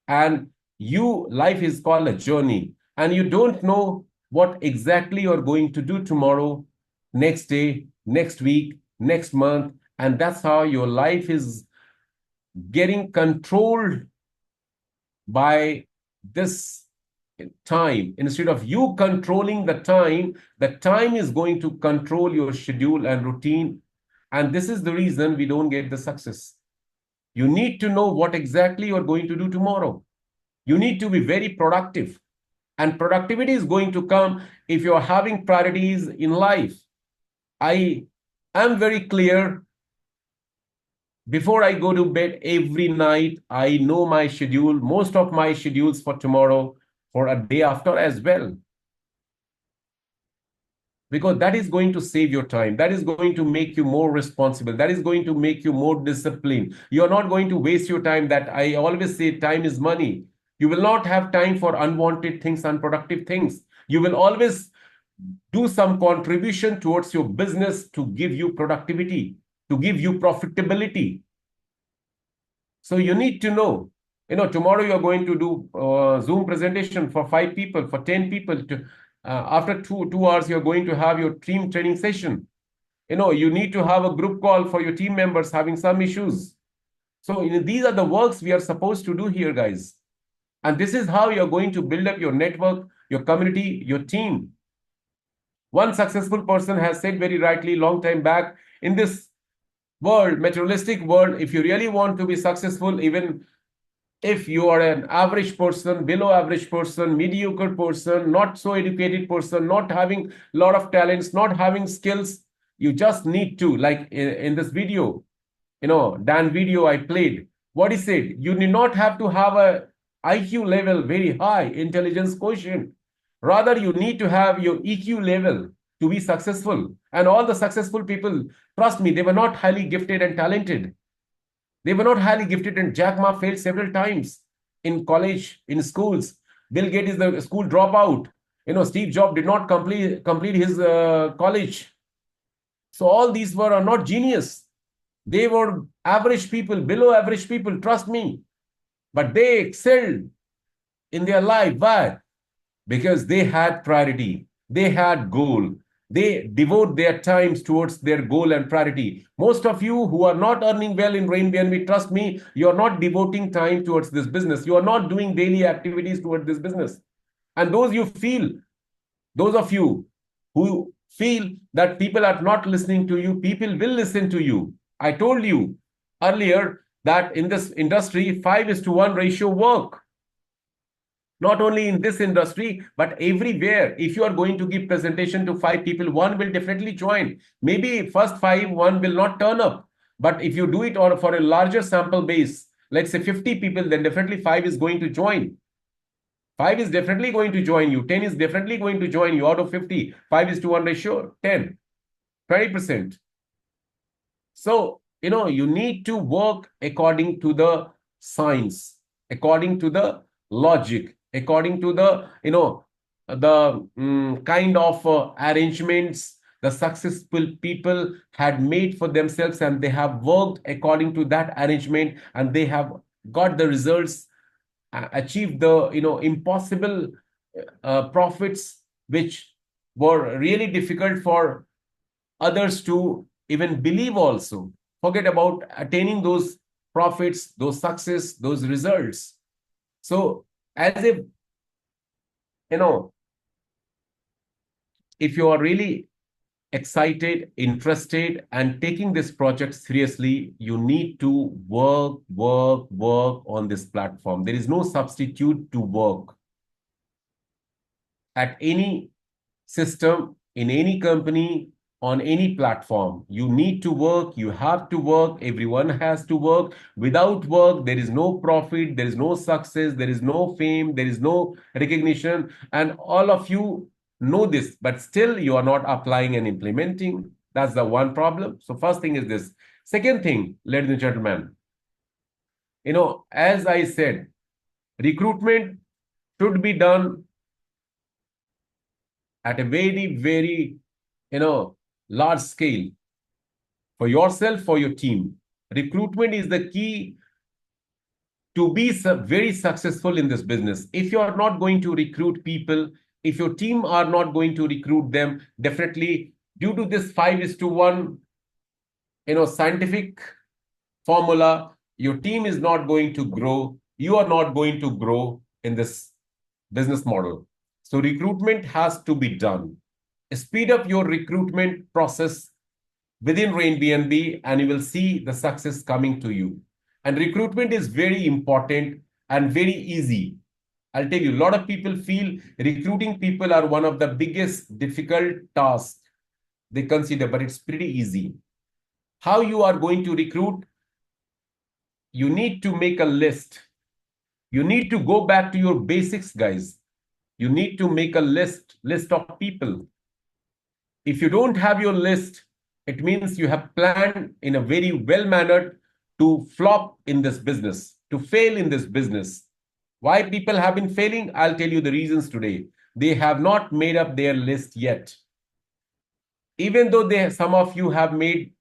And life is called a journey. And you don't know what exactly you're going to do tomorrow, next day, next week, next month. And that's how your life is getting controlled by this time. Instead of you controlling the time is going to control your schedule and routine. And this is the reason we don't get the success. You need to know what exactly you're going to do tomorrow. You need to be very productive. And productivity is going to come if you're having priorities in life. I am very clear. Before I go to bed every night, I know my schedule, most of my schedules for tomorrow, for a day after as well. Because that is going to save your time. That is going to make you more responsible. That is going to make you more disciplined. You're not going to waste your time. That I always say, time is money. You will not have time for unwanted things, unproductive things. You will always do some contribution towards your business to give you productivity, to give you profitability. So you need to know, tomorrow you're going to do Zoom presentation for 5 people, for 10 people. After two hours, you're going to have your team training session. You need to have a group call for your team members having some issues. So these are the works we are supposed to do here, guys. And this is how you're going to build up your network, your community, your team. One successful person has said very rightly long time back, in this world, materialistic world, if you really want to be successful, even if you are an average person, below average person, mediocre person, not so educated person, not having a lot of talents, not having skills, you just need to, like in this video, Dan video I played, what he said, you need not have to have a IQ level very high, intelligence quotient. Rather, you need to have your EQ level. to be successful. And all the successful people, trust me, they were not highly gifted and talented. They were not highly gifted, and Jack Ma failed several times in college, in schools. Bill Gates is the school dropout. Steve Jobs did not complete his college. So all these are not genius. They were average people, below average people, trust me. But they excelled in their life. Why? Because they had priority. They had goal. They devote their times towards their goal and priority. Most of you who are not earning well in Rain, trust me, you are not devoting time towards this business. You are not doing daily activities towards this business. And those of you who feel that people are not listening to you, people will listen to you. I told you earlier that in this industry, 5:1 ratio work. Not only in this industry, but everywhere. If you are going to give presentation to 5 people, 1 will definitely join. Maybe first 5, 1 will not turn up. But if you do it for a larger sample base, let's say 50 people, then definitely 5 is going to join. 5 is definitely going to join you. 10 is definitely going to join you. Out of 50, 5:1 ratio, 10, 20%. So, you need to work according to the science, according to the logic, according to the, kind of arrangements the successful people had made for themselves, and they have worked according to that arrangement, and they have got the results, achieved the, impossible profits, which were really difficult for others to even believe also. Forget about attaining those profits, those success, those results. So as if, if you are really excited, interested, and taking this project seriously, you need to work on this platform. There is no substitute to work. At any system, in any company, on any platform, you need to work, you have to work, everyone has to work. Without work, there is no profit, there is no success, there is no fame, there is no recognition. And all of you know this, but still you are not applying and implementing. That's the one problem. So first thing is this. Second thing, ladies and gentlemen, as I said, recruitment should be done at a very, very, large scale for yourself, for your team. Recruitment is the key to be very successful in this business. If you are not going to recruit people, if your team are not going to recruit them, definitely due to this 5:1, scientific formula, your team is not going to grow. You are not going to grow in this business model. So recruitment has to be done. Speed up your recruitment process within Rain, and you will see the success coming to you. And recruitment is very important and very easy. I'll tell you, a lot of people feel recruiting people are one of the biggest difficult tasks they consider, but it's pretty easy. How you are going to recruit? You need to make a list. You need to go back to your basics, guys. You need to make a list of people. If you don't have your list, it means you have planned in a very well-mannered to flop in this business, to fail in this business. Why people have been failing? I'll tell you the reasons today. They have not made up their list yet. Even though some of you have made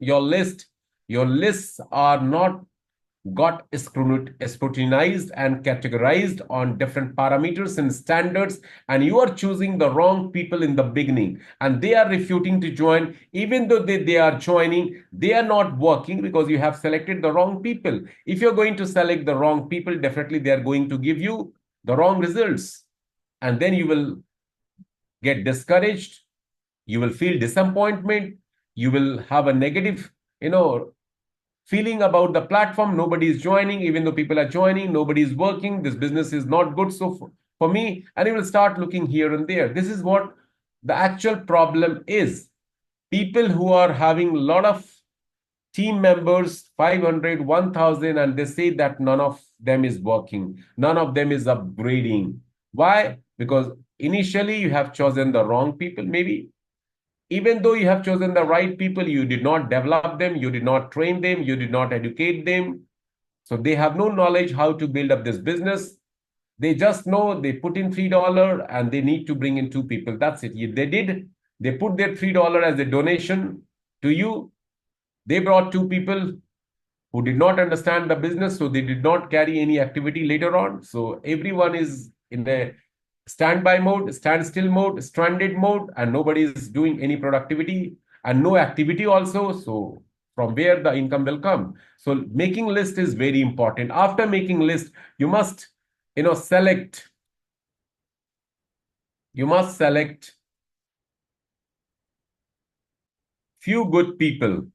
your lists are not got scrutinized and categorized on different parameters and standards, and you are choosing the wrong people in the beginning, and they are refusing to join. Even though they are joining, they are not working because you have selected the wrong people. If you're going to select the wrong people, definitely they are going to give you the wrong results, and then you will get discouraged, you will feel disappointment, you will have a negative feeling about the platform. Nobody is joining. Even though people are joining, nobody is working. This business is not good so for me. And you will start looking here and there. This is what the actual problem is. People who are having a lot of team members, 500, 1,000, and they say that none of them is working. None of them is upgrading. Why? Because initially you have chosen the wrong people, maybe. Even though you have chosen the right people, you did not develop them, you did not train them, you did not educate them. So they have no knowledge how to build up this business. They just know they put in $3 and they need to bring in two people. That's it. They put their $3 as a donation to you. They brought two people who did not understand the business, so they did not carry any activity later on. So everyone is in a standby mode, standstill mode, stranded mode, and nobody is doing any productivity and no activity also. So from where the income will come? So making list is very important. After making list, you must, select. You must select few good people,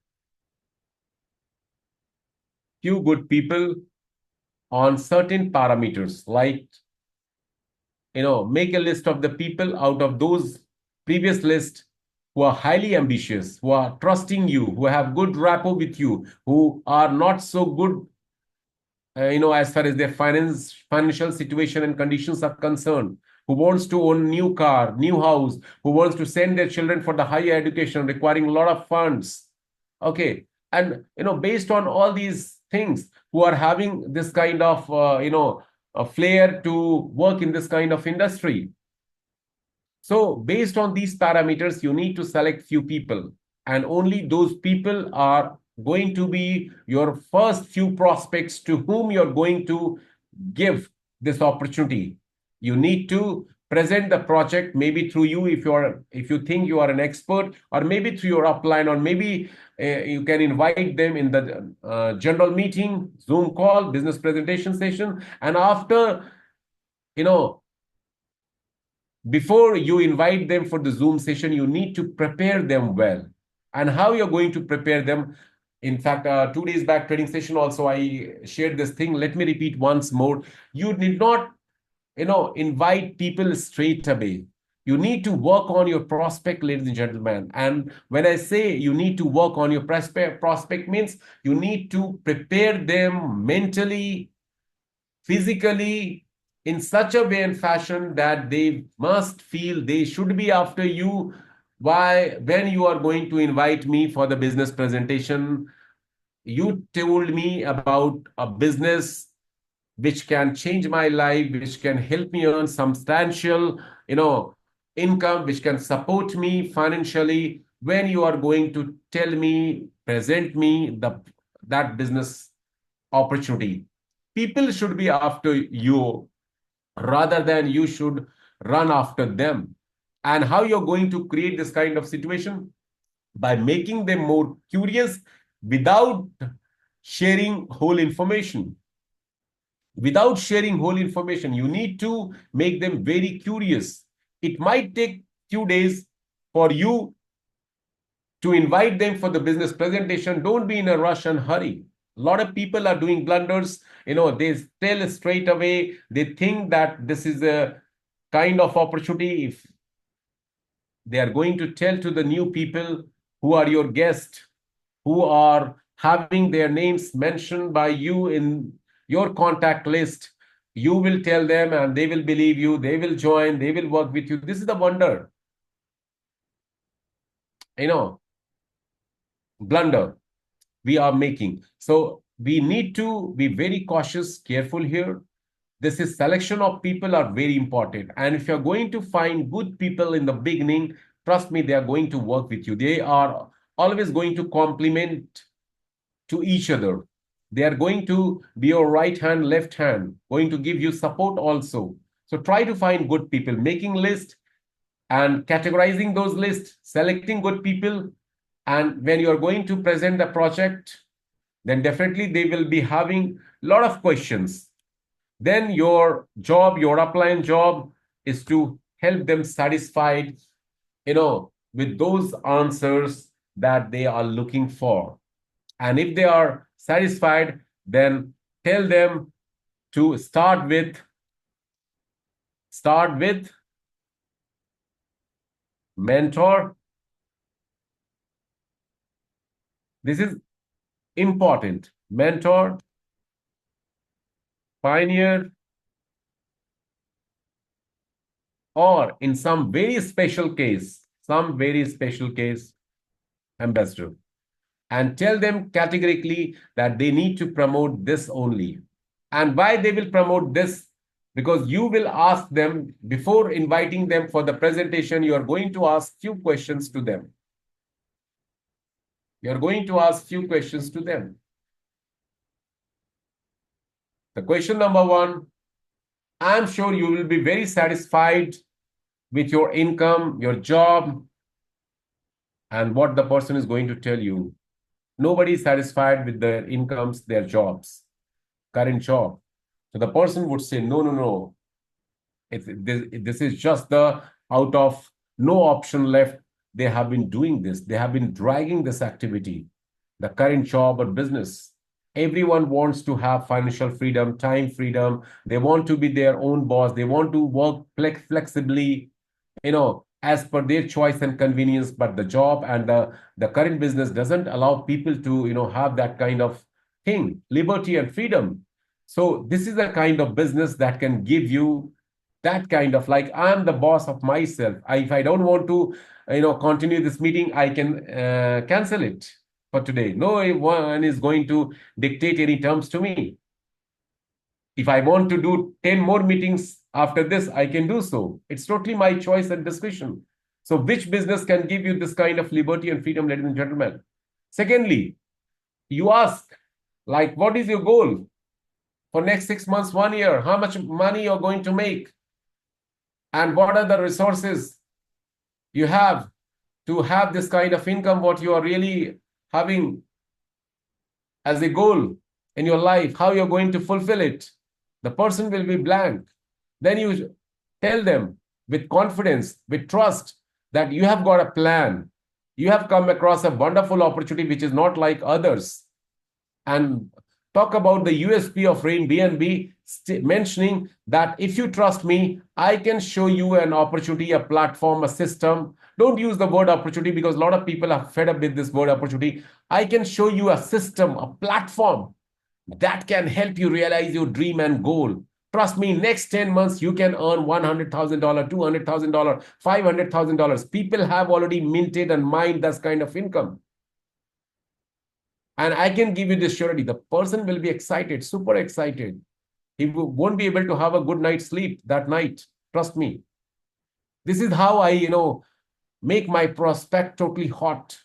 few good people on certain parameters, like, make a list of the people out of those previous list who are highly ambitious, who are trusting you, who have good rapport with you, who are not so good, as far as their financial situation and conditions are concerned, who wants to own new car, new house, who wants to send their children for the higher education requiring a lot of funds. Okay. And, based on all these things, who are having this kind of, a flair to work in this kind of industry. So based on these parameters, you need to select few people, and only those people are going to be your first few prospects to whom you're going to give this opportunity. You need to present the project maybe through you, if you think you are an expert, or maybe through your upline, or maybe you can invite them in the general meeting, Zoom call, business presentation session. And after, before you invite them for the Zoom session, you need to prepare them well. And how you're going to prepare them? In fact, 2 days back training session also, I shared this thing. Let me repeat once more. You need not, invite people straight away. You need to work on your prospect, ladies and gentlemen. And when I say you need to work on your prospect means you need to prepare them mentally, physically, in such a way and fashion that they must feel they should be after you. Why? When you are going to invite me for the business presentation, you told me about a business which can change my life, which can help me earn substantial, income, which can support me financially. When you are going to tell me, present me that business opportunity, people should be after you rather than you should run after them. And how you're going to create this kind of situation? By making them more curious without sharing whole information. Without sharing whole information, you need to make them very curious. It might take few days for you to invite them for the business presentation. Don't be in a rush and hurry. A lot of people are doing blunders. They tell straight away. They think that this is a kind of opportunity. If they are going to tell to the new people who are your guests, who are having their names mentioned by you in your contact list, you will tell them and they will believe you. They will join. They will work with you. This is the wonder, blunder we are making. So we need to be very cautious, careful here. This is selection of people are very important. And if you're going to find good people in the beginning, trust me, they are going to work with you. They are always going to complement to each other. They are going to be your right hand, left hand, going to give you support also. So try to find good people, making list and categorizing those lists, selecting good people. And when you're going to present the project, then definitely they will be having a lot of questions. Then your job, your upline job is to help them satisfied, with those answers that they are looking for. And if they are satisfied, then tell them to start with mentor. This is important. Mentor, pioneer, or in some very special case, some very special case ambassador, and tell them categorically that they need to promote this only. And why they will promote this? Because you will ask them, before inviting them for the presentation, you are going to ask few questions to them. You are going to ask few questions to them. The question number one, I'm sure you will be very satisfied with your income, your job, and what the person is going to tell you. Nobody is satisfied with their incomes, their jobs, current job. So the person would say, no, no, no. This is just the out of no option left. They have been doing this. They have been dragging this activity, the current job or business. Everyone wants to have financial freedom, time freedom. They want to be their own boss. They want to work flexibly, as per their choice and convenience. But the job and the current business doesn't allow people to, have that kind of thing, liberty and freedom. So this is the kind of business that can give you that kind of, like, I'm the boss of myself. If I don't want to, continue this meeting, I can cancel it for today. No one is going to dictate any terms to me. If I want to do 10 more meetings after this, I can do so. It's totally my choice and discretion. So which business can give you this kind of liberty and freedom, ladies and gentlemen? Secondly, you ask, like, what is your goal for next 6 months, 1 year? How much money you're going to make? And what are the resources you have to have this kind of income, what you are really having as a goal in your life, how you're going to fulfill it? The person will be blank. Then you tell them with confidence, with trust, that you have got a plan. You have come across a wonderful opportunity which is not like others. And talk about the USP of Rain BNB, mentioning that if you trust me, I can show you an opportunity, a platform, a system. Don't use the word opportunity because a lot of people are fed up with this word opportunity. I can show you a system, a platform that can help you realize your dream and goal. Trust me, next 10 months, you can earn $100,000, $200,000, $500,000. People have already minted and mined this kind of income. And I can give you this surety. The person will be excited, super excited. He won't be able to have a good night's sleep that night. Trust me. This is how I, make my prospect totally hot.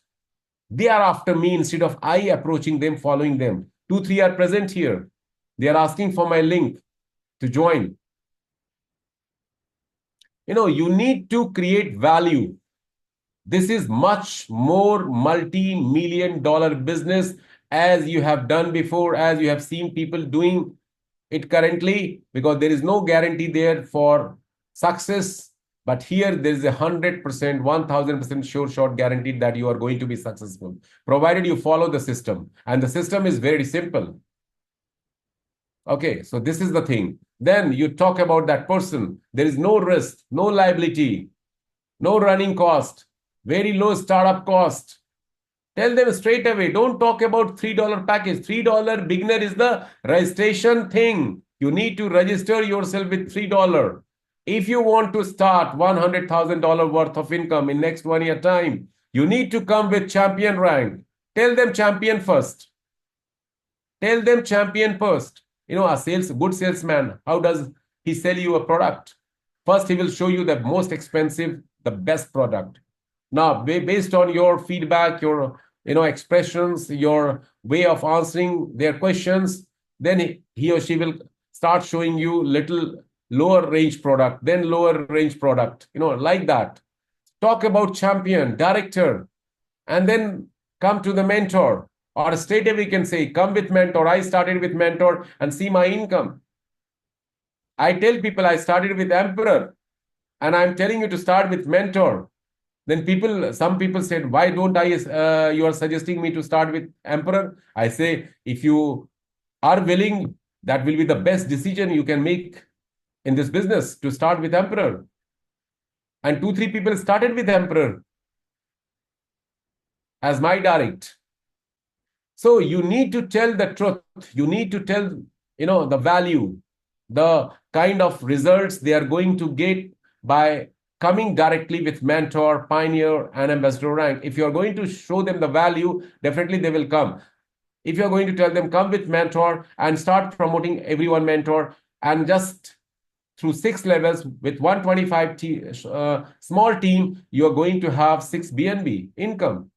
They are after me instead of I approaching them, following them. 2, 3 are present here. They are asking for my link to join. You need to create value. This is much more multi-million dollar business, as you have done before, as you have seen people doing it currently, because there is no guarantee there for success. But here there is 100%, 1000% sure shot guaranteed that you are going to be successful, provided you follow the system. And the system is very simple. Okay, so this is the thing. Then you talk about that person. There is no risk, no liability, no running cost, very low startup cost. Tell them straight away. Don't talk about $3 package. $3 beginner is the registration thing. You need to register yourself with $3. If you want to start $100,000 worth of income in next 1 year time, you need to come with champion rank. Tell them champion first. Tell them champion first. A good salesman, how does he sell you a product? First, he will show you the most expensive, the best product. Now, based on your feedback, your expressions, your way of answering their questions, then he or she will start showing you little lower range product, then lower range product, like that. Talk about champion, director, and then come to the mentor. Or straight away we can say, come with mentor. I started with mentor and see my income. I tell people I started with emperor and I'm telling you to start with mentor. Then some people said, why don't you are suggesting me to start with emperor? I say, if you are willing, that will be the best decision you can make in this business, to start with emperor. And 2, 3 people started with emperor as my direct. So you need to tell the truth. You need to tell, the value, the kind of results they are going to get by coming directly with mentor, pioneer, and ambassador rank. If you're going to show them the value, definitely they will come. If you're going to tell them, come with mentor and start promoting everyone mentor, and just through 6 levels with 125 small team, you're going to have 6 BNB income.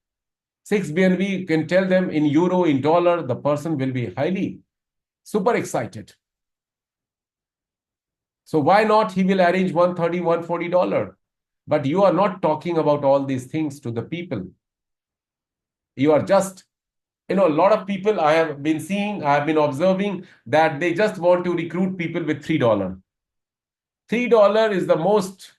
6 BNB, you can tell them in euro, in dollar, the person will be highly super excited. So why not? He will arrange $130, $140. But you are not talking about all these things to the people. You are just, a lot of people I have been seeing, I have been observing that they just want to recruit people with $3. $3 is the most,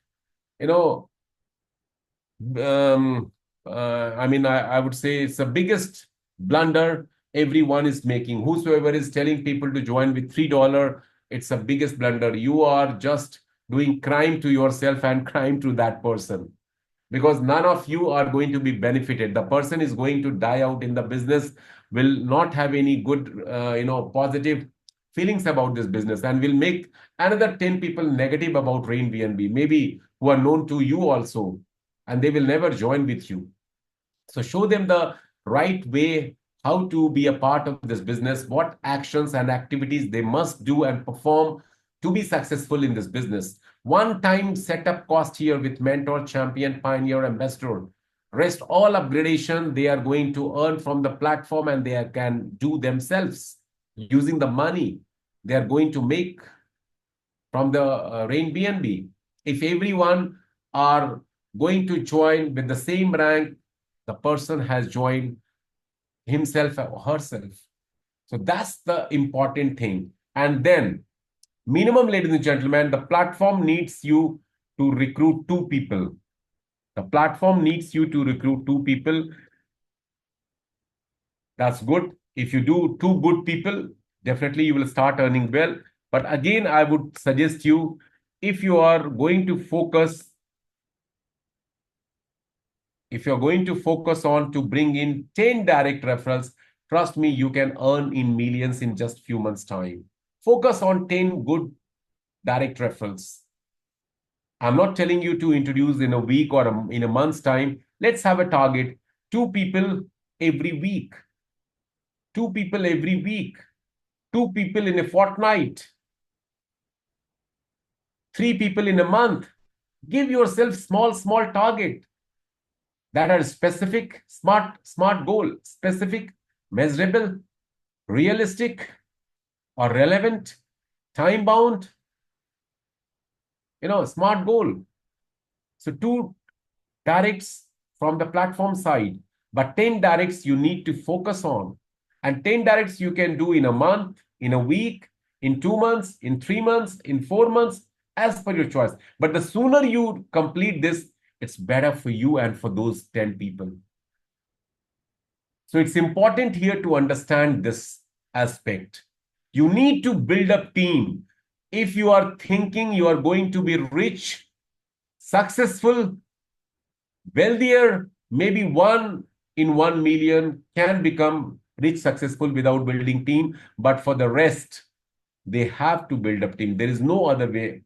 I would say it's the biggest blunder everyone is making. Whosoever is telling people to join with $3, it's the biggest blunder. You are just doing crime to yourself and crime to that person, because none of you are going to be benefited. The person is going to die out in the business, will not have any good, positive feelings about this business, and will make another 10 people negative about Rain BNB, maybe who are known to you also, and they will never join with you. So show them the right way how to be a part of this business, what actions and activities they must do and perform to be successful in this business. One-time setup cost here with mentor, champion, pioneer, ambassador. Rest all upgradation they are going to earn from the platform, and they can do themselves using the money they are going to make from the Rain BNB. If everyone are going to join with the same rank, the person has joined himself or herself. So that's the important thing. And then, minimum, ladies and gentlemen, the platform needs you to recruit 2 people. The platform needs you to recruit 2 people. That's good. If you do 2 good people, definitely you will start earning well. But again, I would suggest you, if you are going to focus on to bring in 10 direct referrals, trust me, you can earn in millions in just few months' time. Focus on 10 good direct referrals. I'm not telling you to introduce in a week or in a month's time. Let's have a target. 2 people every week. 2 people every week. 2 people in a fortnight. 3 people in a month. Give yourself small target that are specific, smart goal, specific, measurable, realistic, or relevant, time-bound, smart goal. So 2 directs from the platform side, but 10 directs you need to focus on. And 10 directs you can do in a month, in a week, in 2 months, in 3 months, in 4 months, as per your choice. But the sooner you complete this, it's better for you and for those 10 people. So it's important here to understand this aspect. You need to build a team. If you are thinking you are going to be rich, successful, wealthier, maybe 1 in 1 million can become rich, successful without building team. But for the rest, they have to build up team. There is no other way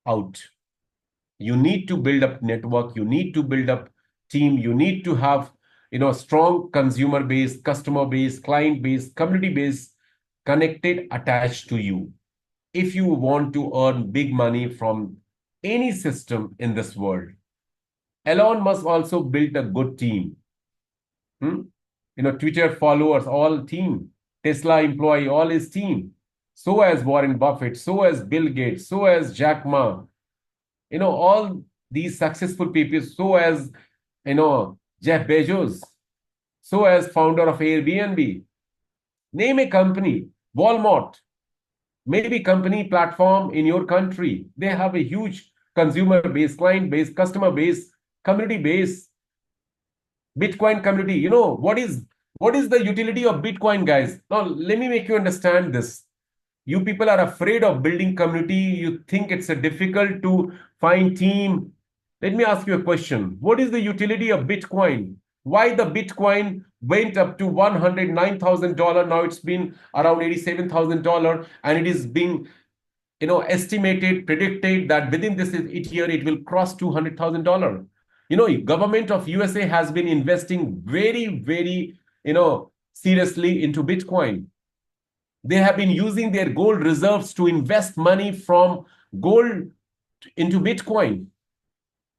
out. You need to build up network. You need to build up team. You need to have, strong consumer base, customer base, client base, community base connected, attached to you. If you want to earn big money from any system in this world, Elon Musk also built a good team. Twitter followers, all team. Tesla employee, all his team. So as Warren Buffett, so as Bill Gates, so as Jack Ma. All these successful people, so as, Jeff Bezos, so as founder of Airbnb. Name a company, Walmart, maybe company platform in your country. They have a huge consumer base, client base, customer base, community base, Bitcoin community. What is the utility of Bitcoin, guys? Now, let me make you understand this. You people are afraid of building community. You think it's difficult to find team. Let me ask you a question. What is the utility of Bitcoin? Why the Bitcoin went up to $109,000? Now it's been around $87,000, and it is being estimated, predicted that within this year, it will cross $200,000. Government of USA has been investing very, very, seriously into Bitcoin. They have been using their gold reserves to invest money from gold into Bitcoin.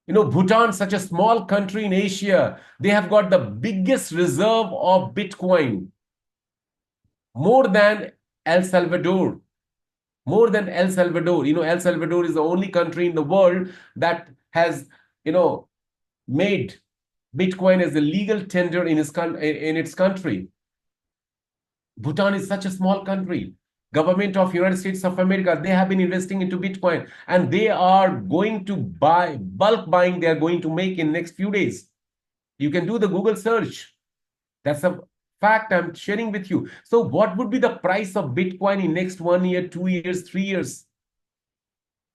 Bhutan, such a small country in Asia, they have got the biggest reserve of Bitcoin, more than El Salvador. More than El Salvador. El Salvador is the only country in the world that has, made Bitcoin as a legal tender in its country. Bhutan is such a small country. Government of United States of America, they have been investing into Bitcoin, and they are going to buy, bulk buying they are going to make in next few days. You can do the Google search. That's a fact I'm sharing with you. So what would be the price of Bitcoin in next 1 year, 2 years, 3 years?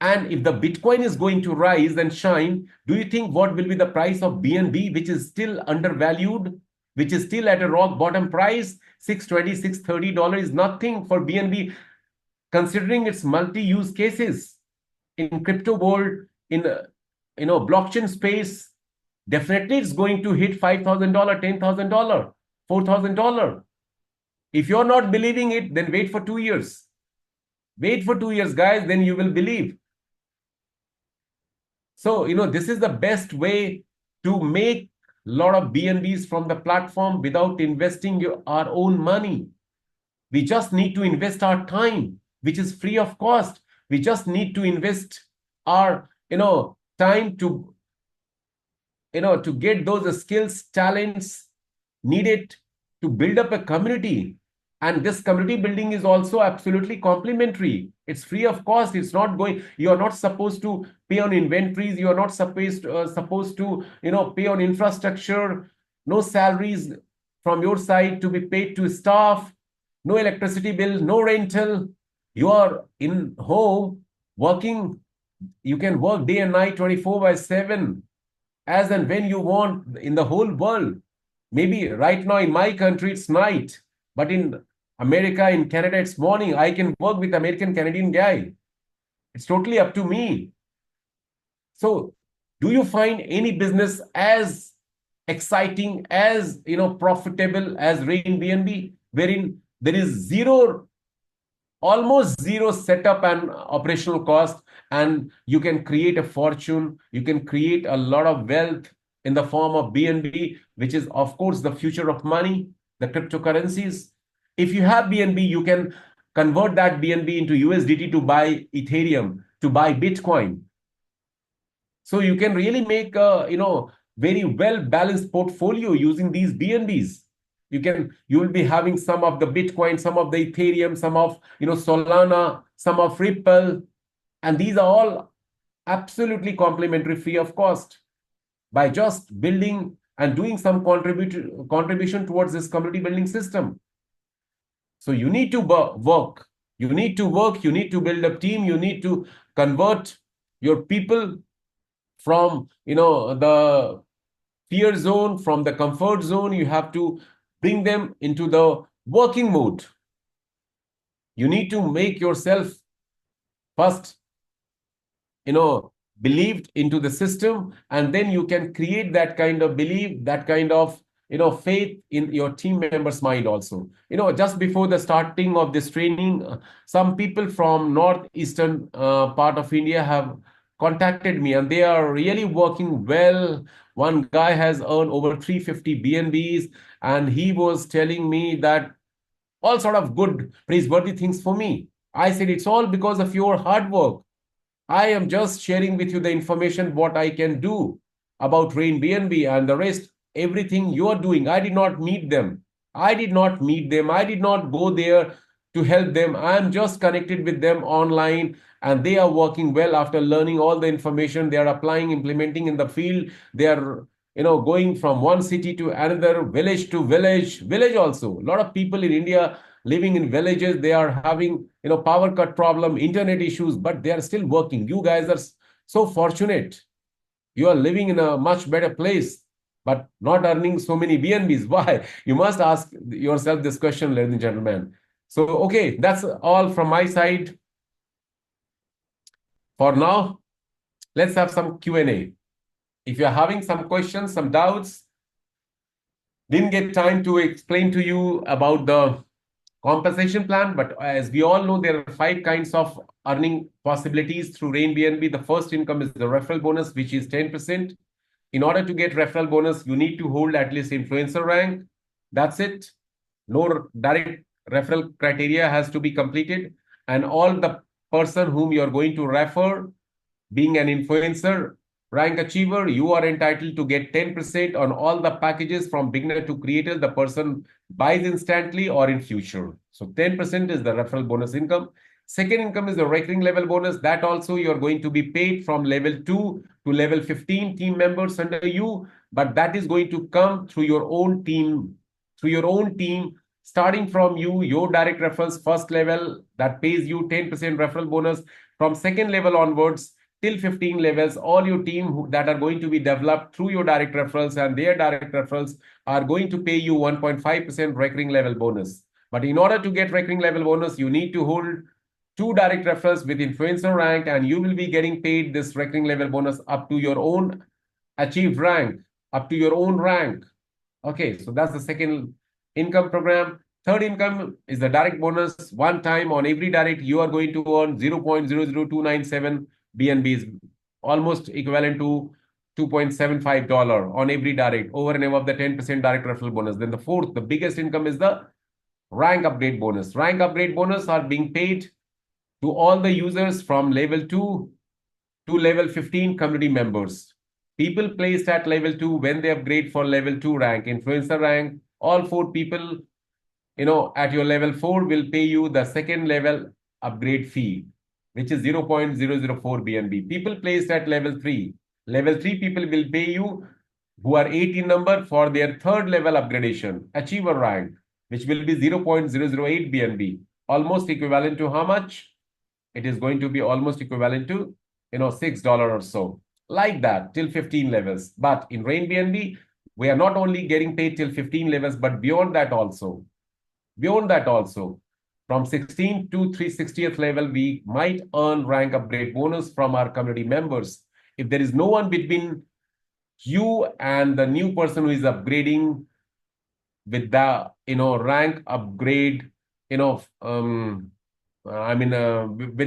And if the Bitcoin is going to rise and shine, do you think what will be the price of BNB, which is still undervalued, which is still at a rock bottom price? $620, $630 is nothing for BNB, considering its multi-use cases in crypto world, in blockchain space. Definitely it's going to hit $5,000, $10,000, $4,000. If you're not believing it, then wait for 2 years. Wait for 2 years, guys, then you will believe. So, this is the best way to make a lot of BNBs from the platform without investing our own money. We just need to invest our time, which is free of cost. We just need to invest our, time to, to get those skills, talents needed to build up a community. And this community building is also absolutely complimentary. It's free of cost. It's not going, you are not supposed to pay on inventories. You are not supposed to, pay on infrastructure, no salaries from your side to be paid to staff, no electricity bill, no rental. You are in home working. You can work day and night 24/7 as and when you want in the whole world. Maybe right now in my country, it's night, but in America, in Canada, it's morning. I can work with American Canadian guy. It's totally up to me. So do you find any business as exciting, as profitable as Rain BNB, wherein there is almost zero setup and operational cost, and you can create a fortune, you can create a lot of wealth in the form of BNB, which is, of course, the future of money, the cryptocurrencies. If you have BNB, you can convert that BNB into USDT to buy Ethereum, to buy Bitcoin. So you can really make a, very well-balanced portfolio using these BNBs. You will be having some of the Bitcoin, some of the Ethereum, some of, Solana, some of Ripple, and these are all absolutely complimentary, free of cost, by just building and doing some contribution towards this community building system. So you need to work. You need to work. You need to build a team. You need to convert your people from, the fear zone, from the comfort zone. You have to bring them into the working mode. You need to make yourself first, believed into the system, and then you can create that kind of belief, that kind of faith in your team members' mind also. Just before the starting of this training, some people from northeastern part of India have contacted me, and they are really working well. One guy has earned over 350 BNBs, and he was telling me that all sort of good, praiseworthy things for me. I said, it's all because of your hard work. I am just sharing with you the information, what I can do about Rain BNB, and the rest, everything you are doing. I did not meet them. I did not go there to help them. I am just connected with them online, and they are working well after learning all the information. They are applying, implementing in the field. They are, going from one city to another, village to village also. A lot of people in India living in villages, they are having, power cut problem, internet issues, but they are still working. You guys are so fortunate. You are living in a much better place, but not earning so many BNBs. Why? You must ask yourself this question, ladies and gentlemen. So, okay, that's all from my side. For now, let's have some Q&A. If you're having some questions, some doubts, didn't get time to explain to you about the compensation plan, but as we all know, there are 5 kinds of earning possibilities through Rain BNB. The first income is the referral bonus, which is 10%. In order to get referral bonus, you need to hold at least influencer rank. That's it. No direct referral criteria has to be completed. And all the person whom you're going to refer, being an influencer rank achiever, you are entitled to get 10% on all the packages from beginner to creator. The person buys instantly or in future. So 10% is the referral bonus income. Second income is the recurring level bonus. That also you're going to be paid from level 2 to level 15 team members under you. But that is going to come through your own team, starting from you, your direct referrals, first level, that pays you 10% referral bonus. From second level onwards, till 15 levels, all your team that are going to be developed through your direct referrals and their direct referrals are going to pay you 1.5% recurring level bonus. But in order to get recurring level bonus, you need to hold 2 direct referrals with influencer rank, and you will be getting paid this recurring level bonus up to your own achieved rank, up to your own rank. Okay, so that's the second income program. Third income is the direct bonus. One time on every direct, you are going to earn 0.00297 BNBs, almost equivalent to $2.75 on every direct, over and above the 10% direct referral bonus. Then the fourth, the biggest income is the rank upgrade bonus. Rank upgrade bonus are being paid to all the users from level 2 to level 15 community members. People placed at level 2 when they upgrade for level 2 rank, influencer rank, all 4 people, at your level 4 will pay you the second level upgrade fee, which is 0.004 BNB. People placed at level 3 people will pay you who are 8 in number for their third level upgradation, achiever rank, which will be 0.008 BNB, almost equivalent to how much? It is going to be almost equivalent to, $6 or so, like that, till 15 levels. But in Rain BNB, we are not only getting paid till 15 levels, but beyond that also. From 16 to 360th level, we might earn rank upgrade bonus from our community members. If there is no one between you and the new person who is upgrading with the, rank upgrade, with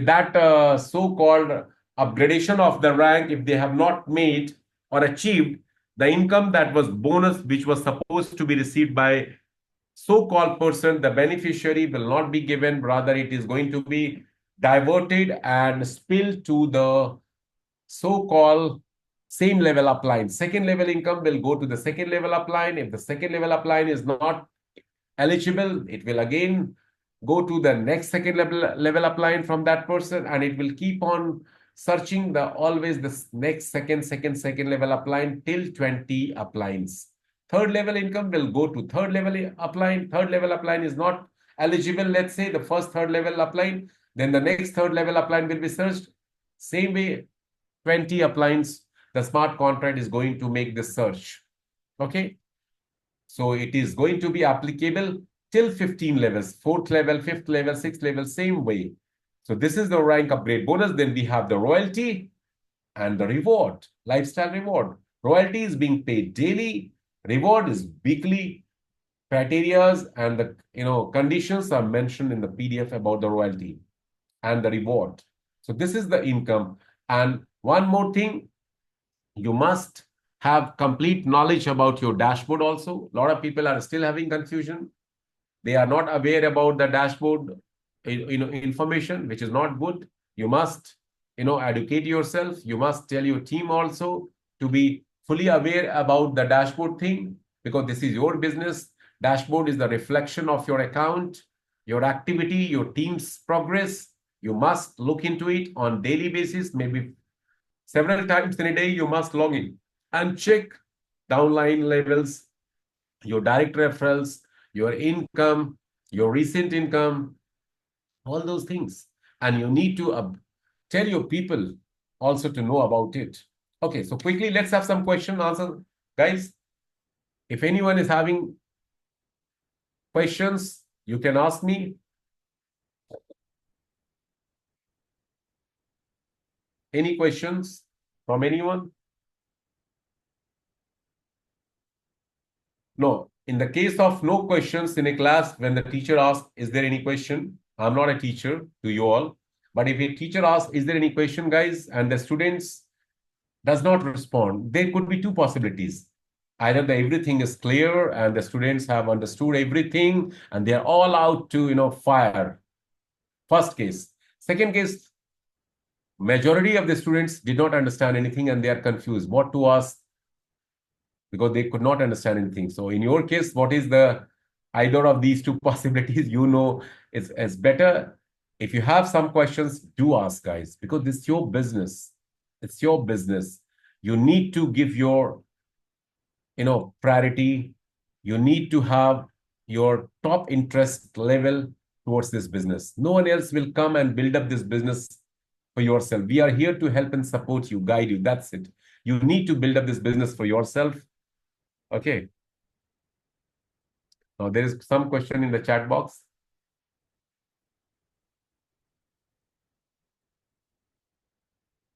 that so-called upgradation of the rank, if they have not made or achieved the income that was bonus, which was supposed to be received by so-called person, the beneficiary will not be given. Rather, it is going to be diverted and spilled to the so-called same level upline. Second level income will go to the second level upline. If the second level upline is not eligible, it will again go to the next second level upline from that person, and it will keep on searching always the next second level upline till 20 uplines. Third level income will go to third level upline. Third level upline is not eligible, let's say the first third level upline, then the next third level upline will be searched. Same way, 20 uplines, the smart contract is going to make this search. Okay. So it is going to be applicable till 15 levels, 4th level, 5th level, 6th level, same way. So this is the rank upgrade bonus. Then we have the royalty and the reward, lifestyle reward. Royalty is being paid daily. Reward is weekly. Criterias and the conditions are mentioned in the PDF about the royalty and the reward. So this is the income. And one more thing, you must have complete knowledge about your dashboard also. A lot of people are still having confusion. They are not aware about the dashboard information, which is not good. You must educate yourself. You must tell your team also to be fully aware about the dashboard thing, because this is your business. Dashboard is the reflection of your account, your activity, your team's progress. You must look into it on daily basis, maybe several times in a day. You must log in and check downline levels, your direct referrals, your income, your recent income, all those things. And you need to tell your people also to know about it. Okay, so quickly, let's have some question answer. Guys, if anyone is having questions, you can ask me. Any questions from anyone? No. In the case of no questions in a class, when the teacher asks, is there any question? I'm not a teacher to you all. But if a teacher asks, is there any question, guys? And the students does not respond, there could be two possibilities. Either the everything is clear and the students have understood everything and they're all out to, fire. First case. Second case, majority of the students did not understand anything and they are confused what to ask because they could not understand anything. So in your case, what is the either of these two possibilities? It's better. If you have some questions, do ask, guys, because this is your business. It's your business. You need to give your priority. You need to have your top interest level towards this business. No one else will come and build up this business for yourself. We are here to help and support you, guide you. That's it. You need to build up this business for yourself. Okay. Now there is some question in the chat box.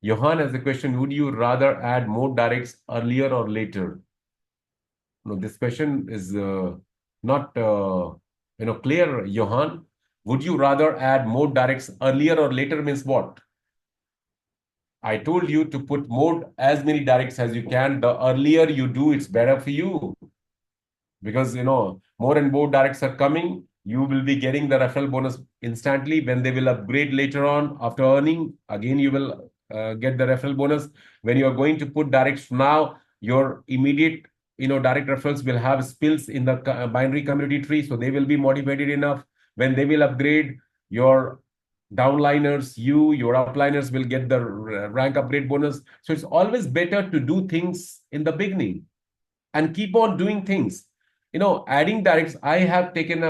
Johan has a question. Would you rather add more directs earlier or later? No, this question is not clear, Johan. Would you rather add more directs earlier or later means what? I told you to put as many directs as you can. The earlier you do, it's better for you. Because, more and more directs are coming. You will be getting the referral bonus instantly. When they will upgrade later on after earning, again, you will get the referral bonus. When you are going to put directs now, your immediate direct referrals will have spills in the binary community tree, so they will be motivated enough. When they will upgrade, your downliners, your upliners will get the rank upgrade bonus. So it's always better to do things in the beginning and keep on doing things. Adding directs, I have taken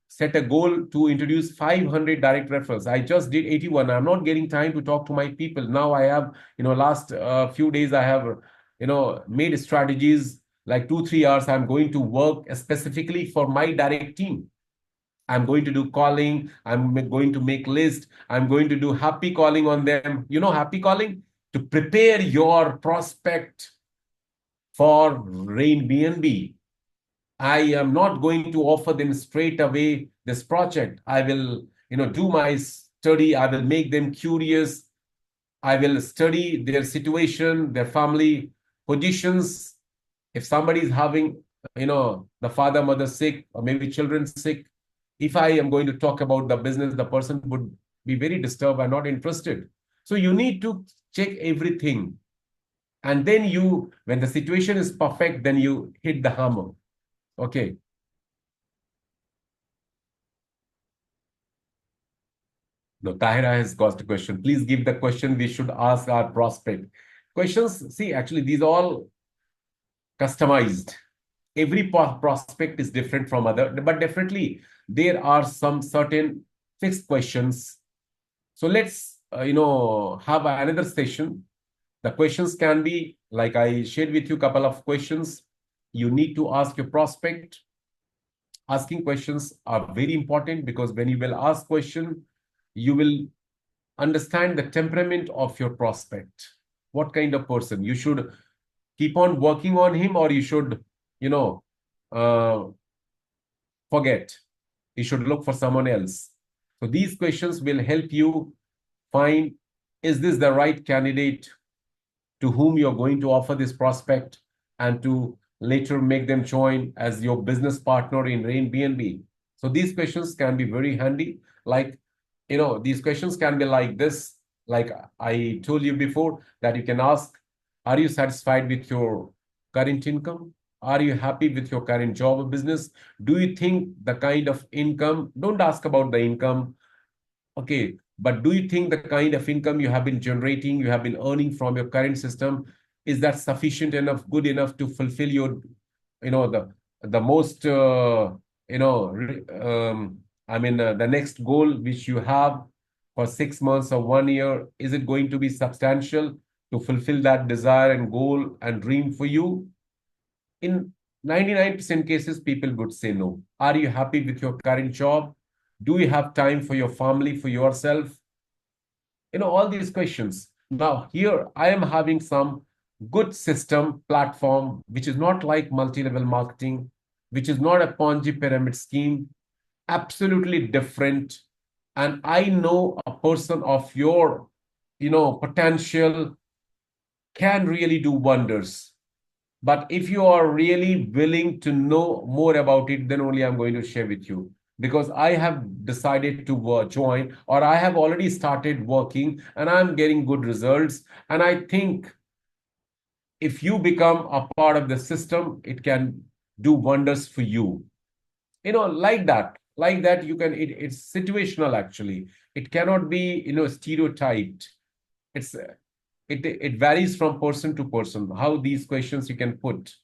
set a goal to introduce 500 direct referrals. I just did 81. I'm not getting time to talk to my people. Now I have, last few days, I have, made strategies like 2-3 hours. I'm going to work specifically for my direct team. I'm going to do calling. I'm going to make lists. I'm going to do happy calling on them. Happy calling to prepare your prospect for Rain BNB. I am not going to offer them straight away this project. I will, do my study. I will make them curious. I will study their situation, their family positions. If somebody is having, the father, mother sick, or maybe children sick, if I am going to talk about the business, the person would be very disturbed and not interested. So you need to check everything. And then when the situation is perfect, then you hit the hammer. Okay. No, Tahira has got a question. Please give the question we should ask our prospect. Questions, see, actually, these are all customized. Every prospect is different from other, but definitely there are some certain fixed questions. So let's, have another session. The questions can be, like I shared with you a couple of questions. You need to ask your prospect. Asking questions are very important because when you will ask question, you will understand the temperament of your prospect. What kind of person? You should keep on working on him or you should, forget. You should look for someone else. So these questions will help you find, is this the right candidate to whom you're going to offer this prospect and to later make them join as your business partner in Rain BNB. So these questions can be very handy. Like, these questions can be like this. Like I told you before, that you can ask, are you satisfied with your current income? Are you happy with your current job or business? Do you think the kind of income, don't ask about the income, okay, but do you think the kind of income you have been generating, you have been earning from your current system, is that sufficient enough, good enough to fulfill your, the most, the next goal which you have for 6 months or 1 year, is it going to be substantial to fulfill that desire and goal and dream for you? In 99% cases, people would say no. Are you happy with your current job? Do you have time for your family, for yourself? all these questions. Now, here I am having some good system platform, which is not like multi-level marketing, which is not a Ponzi pyramid scheme, absolutely different. And I know a person of your, potential can really do wonders. But if you are really willing to know more about it, then only I'm going to share with you. Because I have decided to join, or I have already started working, and I'm getting good results. And I think if you become a part of the system, it can do wonders for you. Like that. Like that, it's situational actually. It cannot be, stereotyped. It varies from person to person, how these questions you can put.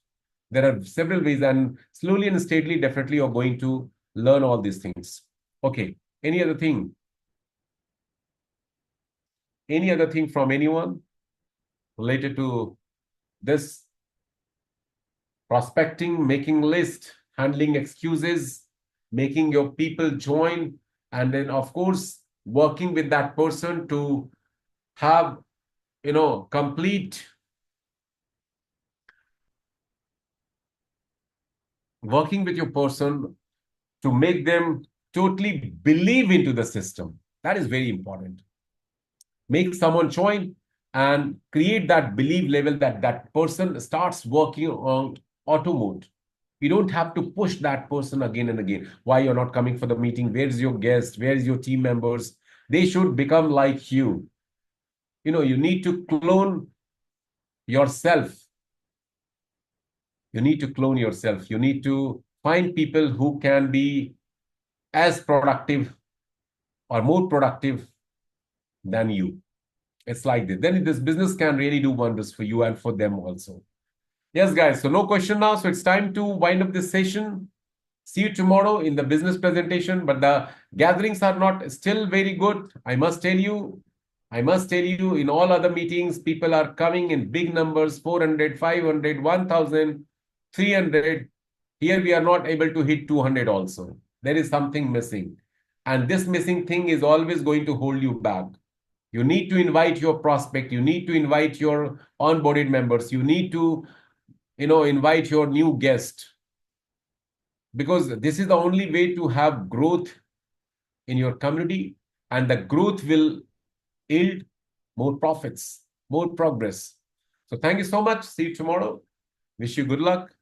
There are several ways, and slowly and steadily, definitely you're going to learn all these things. Okay. Any other thing? Any other thing from anyone related to this? Prospecting, making list, handling excuses, making your people join, and then, of course, working with that person to have, complete working with your person to make them totally believe into the system. That is very important. Make someone join and create that belief level that that person starts working on auto mode. You don't have to push that person again and again. Why you're not coming for the meeting? Where's your guest? Where's your team members? They should become like you. You need to clone yourself. You need to clone yourself. You need to find people who can be as productive or more productive than you. It's like this. Then this business can really do wonders for you and for them also. Yes, guys. So no question now. So it's time to wind up this session. See you tomorrow in the business presentation. But the gatherings are not still very good. I must tell you, in all other meetings, people are coming in big numbers, 400, 500, 1,000, 300. Here we are not able to hit 200 also. There is something missing. And this missing thing is always going to hold you back. You need to invite your prospect. You need to invite your onboarded members. You need to, invite your new guest. Because this is the only way to have growth in your community, and the growth will yield more profits, more progress. So thank you so much. See you tomorrow. Wish you good luck.